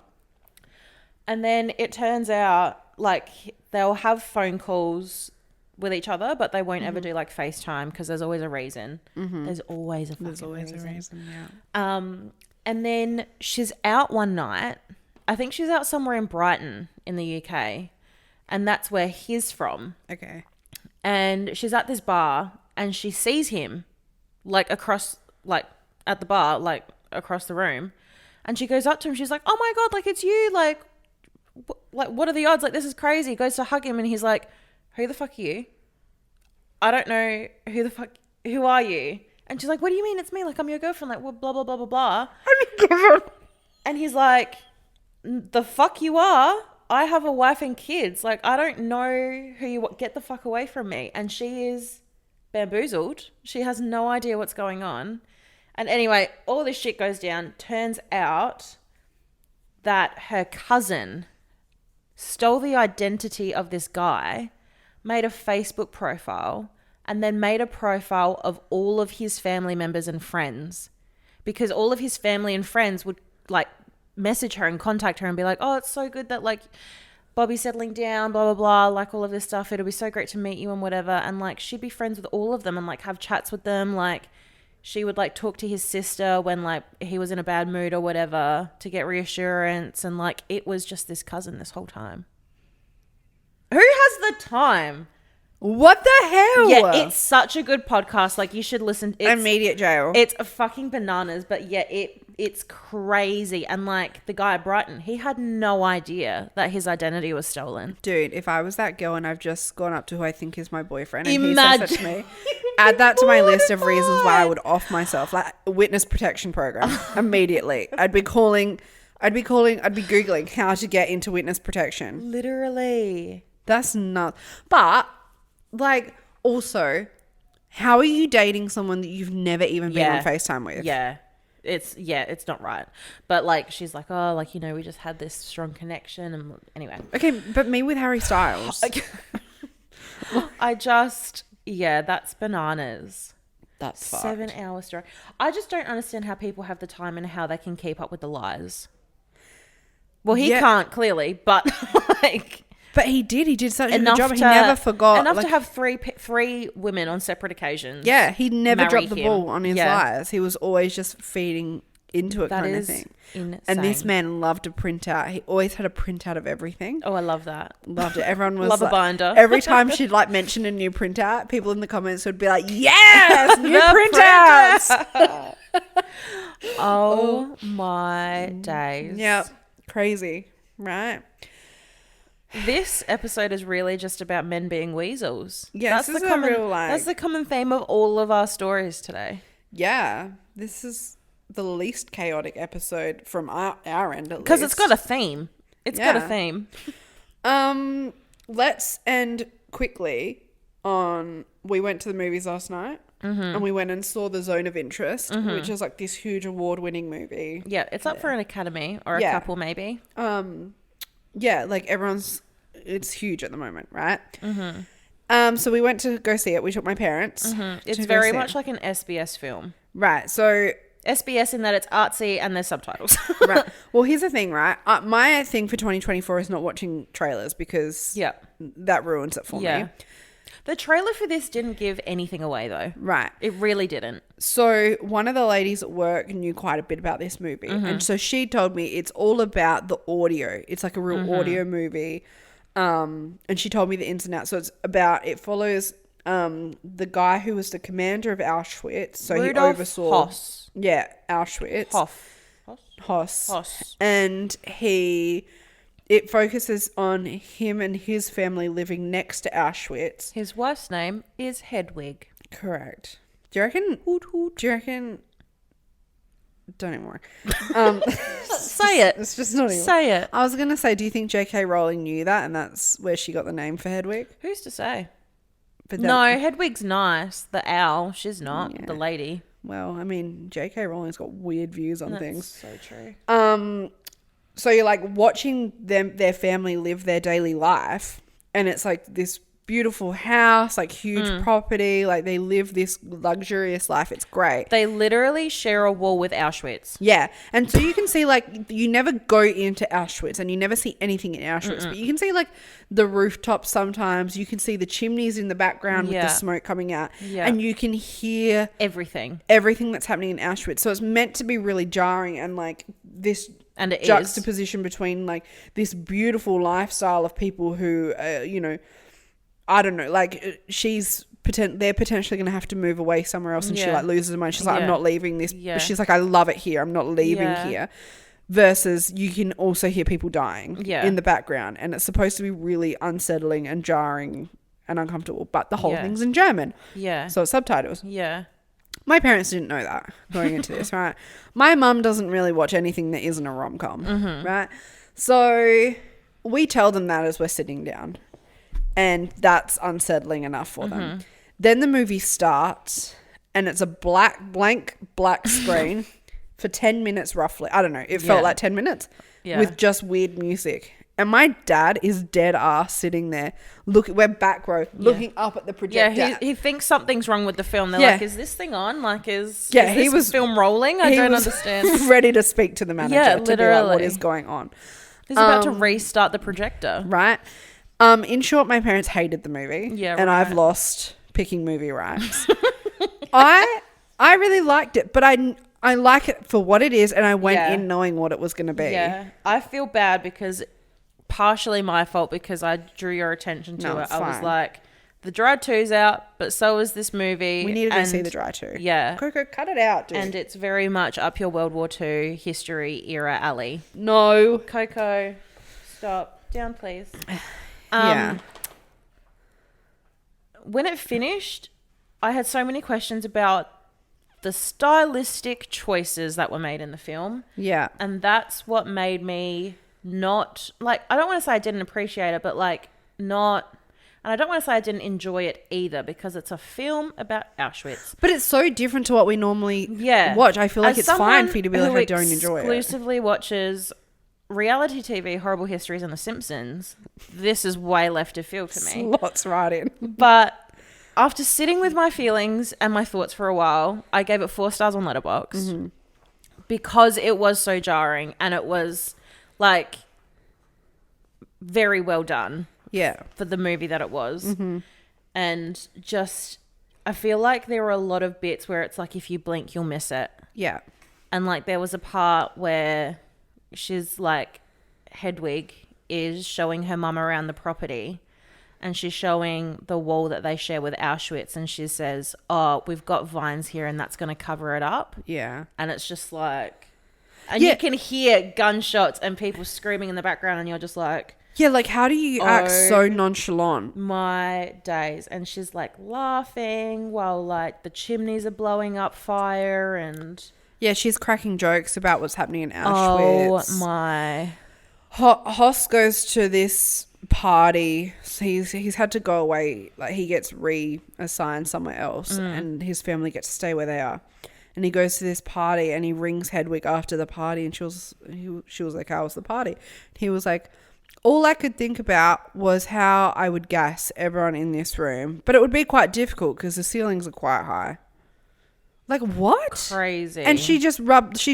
And then it turns out like they'll have phone calls with each other, but they won't ever do like FaceTime because there's always a reason. There's always a reason. Yeah. And then she's out one night. I think she's out somewhere in Brighton in the UK, and that's where he's from. Okay. And she's at this bar and she sees him like across, like at the bar, like across the room. And she goes up to him. She's like, oh my God, like it's you. Like what are the odds? Like, this is crazy. Goes to hug him and he's like, who the fuck are you? I don't know who are you? And she's like, what do you mean it's me? Like, I'm your girlfriend. Like, blah, blah, blah, blah, blah. And he's like, the fuck you are? I have a wife and kids. Like, I don't know who you get the fuck away from me. And she is bamboozled. She has no idea what's going on. And anyway, all this shit goes down. Turns out that her cousin stole the identity of this guy, made a Facebook profile, and then made a profile of all of his family members and friends, because all of his family and friends would like message her and contact her and be like, oh, it's so good that like Bobby's settling down, blah, blah, blah, like all of this stuff. It'll be so great to meet you and whatever. And like, she'd be friends with all of them and like have chats with them. Like, she would like talk to his sister when like he was in a bad mood or whatever to get reassurance. And like, it was just this cousin this whole time. Who has the time? What the hell? Yeah, it's such a good podcast. Like, you should listen. It's, immediate jail. It's a fucking bananas, but yeah, it's crazy. And like the guy at Brighton, he had no idea that his identity was stolen. Dude, if I was that girl and I've just gone up to who I think is my boyfriend and he says that to me, add that to my list of reasons why I would off myself. Like, witness protection program immediately. I'd be Googling how to get into witness protection. Literally. That's nuts. But like, also, how are you dating someone that you've never even been on FaceTime with? Yeah. It's not right. But like, she's like, oh, like, you know, we just had this strong connection. And anyway. Okay, but me with Harry Styles. That's bananas. That's 7 fucked. hour story. I just don't understand how people have the time and how they can keep up with the lies. Well, he can't clearly, but like... But he did such a good job. He never forgot. Enough to have three women on separate occasions. Yeah, he never dropped the ball on his lies. He was always just feeding into it, kind of thing. Insane. And this man loved to print out. He always had a printout of everything. Oh, I love that. Loved it. Everyone was love like, a binder. Every time she'd like mention a new printout, people in the comments would be like, "Yes, new printouts!" Oh my days. Yep, crazy, right? This episode is really just about men being weasels. Yes, that's the common theme of all of our stories today. Yeah, this is the least chaotic episode from our end, at least. Because it's got a theme. Got a theme. Let's end quickly on, we went to the movies last night and we went and saw The Zone of Interest, which is like this huge award-winning movie. Yeah, it's up for an Academy or a couple maybe. Yeah, like it's huge at the moment, right? So we went to go see it. We took my parents. It's to go very see much it. like an SBS film. Right. So SBS in that it's artsy and there's subtitles. right. Well, here's the thing, right? My thing for 2024 is not watching trailers because that ruins it for me. The trailer for this didn't give anything away though. Right. It really didn't. So one of the ladies at work knew quite a bit about this movie. And so she told me it's all about the audio. It's like a real audio movie. And she told me the ins and outs. So it follows the guy who was the commander of Auschwitz. So Rudolf he oversaw Hoss. Yeah, Auschwitz. Hoss. And it focuses on him and his family living next to Auschwitz. His wife's name is Hedwig. Correct. Do you reckon? Don't anymore. Say it. It's just not anymore. Say it. I was going to say, do you think J.K. Rowling knew that and that's where she got the name for Hedwig? Who's to say? But No, Hedwig's nice. The owl. She's not. The lady. Well, I mean, J.K. Rowling's got weird views on things. So true. So you're like watching their family live their daily life, and it's like this beautiful house, like huge property, like they live this luxurious life. It's great. They literally share a wall with Auschwitz. Yeah. And so you can see like you never go into Auschwitz and you never see anything in Auschwitz, but you can see like the rooftops sometimes. You can see the chimneys in the background with the smoke coming out. Yeah. And you can hear Everything that's happening in Auschwitz. So it's meant to be really jarring and like this and it juxtaposition between like this beautiful lifestyle of people who, I don't know, like they're potentially going to have to move away somewhere else and she like loses her mind. She's like, I'm not leaving this. Yeah. She's like, I love it here. I'm not leaving here. Versus you can also hear people dying in the background. And it's supposed to be really unsettling and jarring and uncomfortable. But the whole thing's in German. Yeah. So it's subtitles. Yeah. My parents didn't know that going into this, right? My mum doesn't really watch anything that isn't a rom-com, right? So we tell them that as we're sitting down. And that's unsettling enough for them. Then the movie starts and it's a blank black screen for 10 minutes roughly. I don't know. It felt like 10 minutes with just weird music. And my dad is dead ass sitting there. We're back row, looking up at the projector. Yeah, he thinks something's wrong with the film. They're like, is this thing on? Like, is he was film rolling? I don't understand. Ready to speak to the manager to be like, what is going on? He's about to restart the projector. Right. In short, my parents hated the movie. Yeah, and I've lost picking movie rights. I really liked it, but I like it for what it is, and I went in knowing what it was going to be. Yeah, I feel bad because partially my fault because I drew your attention to it. I was like, the Dry 2's out, but so is this movie. We needed to see the Dry 2. Yeah. Coco, cut it out, dude. And it's very much up your World War II history era alley. No. Coco, stop. Down, please. When it finished, I had so many questions about the stylistic choices that were made in the film. Yeah. And that's what made me not, like, I don't want to say I didn't appreciate it, but like not, and I don't want to say I didn't enjoy it either because it's a film about Auschwitz. But it's so different to what we normally watch. I feel like it's fine for you to be like, I don't enjoy it. Exclusively watches reality TV, Horrible Histories, and The Simpsons. This is way left of field for me. Slots right in. But after sitting with my feelings and my thoughts for a while, I gave it 4 stars on Letterboxd because it was so jarring and it was like very well done. Yeah. For the movie that it was. And just, I feel like there were a lot of bits where it's like if you blink, you'll miss it. Yeah. And like there was a part where she's like, Hedwig is showing her mum around the property and she's showing the wall that they share with Auschwitz and she says, oh, we've got vines here and that's going to cover it up. Yeah. And it's just like, and you can hear gunshots and people screaming in the background and you're just like, yeah, like how do you act so nonchalant? My days. And she's like laughing while like the chimneys are blowing up fire and... Yeah, she's cracking jokes about what's happening in Auschwitz. Oh my. Hoss goes to this party. So he's had to go away. Like he gets reassigned somewhere else and his family gets to stay where they are. And he goes to this party and he rings Hedwig after the party and she was like, how was the party? He was like, all I could think about was how I would gas everyone in this room. But it would be quite difficult because the ceilings are quite high. Like, what? Crazy. And she just brushed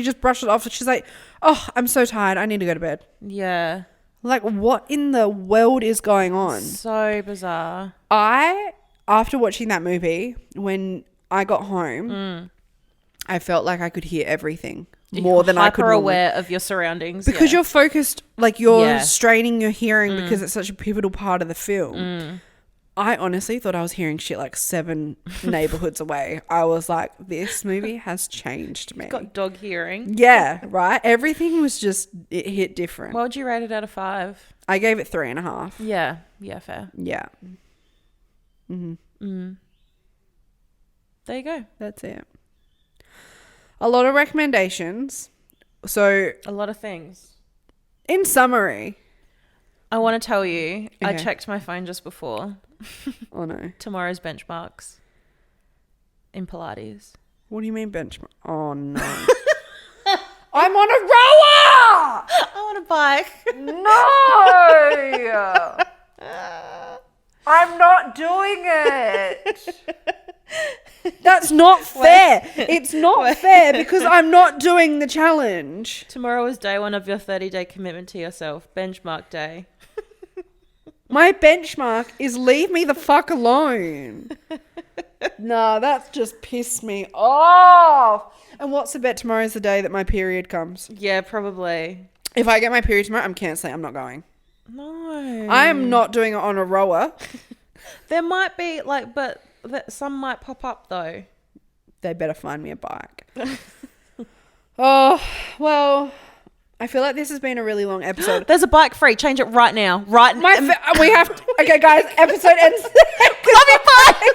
it off. She's like, oh, I'm so tired. I need to go to bed. Yeah. Like, what in the world is going on? So bizarre. After watching that movie, when I got home, I felt like I could hear everything more than I could Hyper normally. aware of your surroundings. Because you're focused, like you're Yeah. straining your hearing because it's such a pivotal part of the film. I honestly thought I was hearing shit like 7 neighborhoods away. I was like, this movie has changed me. got dog hearing. Yeah, right? Everything was just, it hit different. What would you rate it out of 5? I gave it 3.5. Yeah. Yeah, fair. Yeah. There you go. That's it. A lot of recommendations. So, A lot of things. in summary. I want to tell you, I Okay. checked my phone just before. Oh, no. Tomorrow's benchmarks in Pilates. What do you mean benchmark? Oh, no. I'm on a rower! I want a bike. No! I'm not doing it. That's not fair. It's not fair because I'm not doing the challenge. Tomorrow is day 1 of your 30-day commitment to yourself. Benchmark day. My benchmark is leave me the fuck alone. Nah, that's just pissed me off. And what's the bet? Tomorrow's the day that my period comes. Yeah, probably. If I get my period tomorrow, I'm cancelling. I'm not going. No. I am not doing it on a rower. There might be, like, but some might pop up, though. They better find me a bike. Oh, well, I feel like this has been a really long episode. There's a bike free. Change it right now. We have to, okay, guys, episode ends. Love you, bye.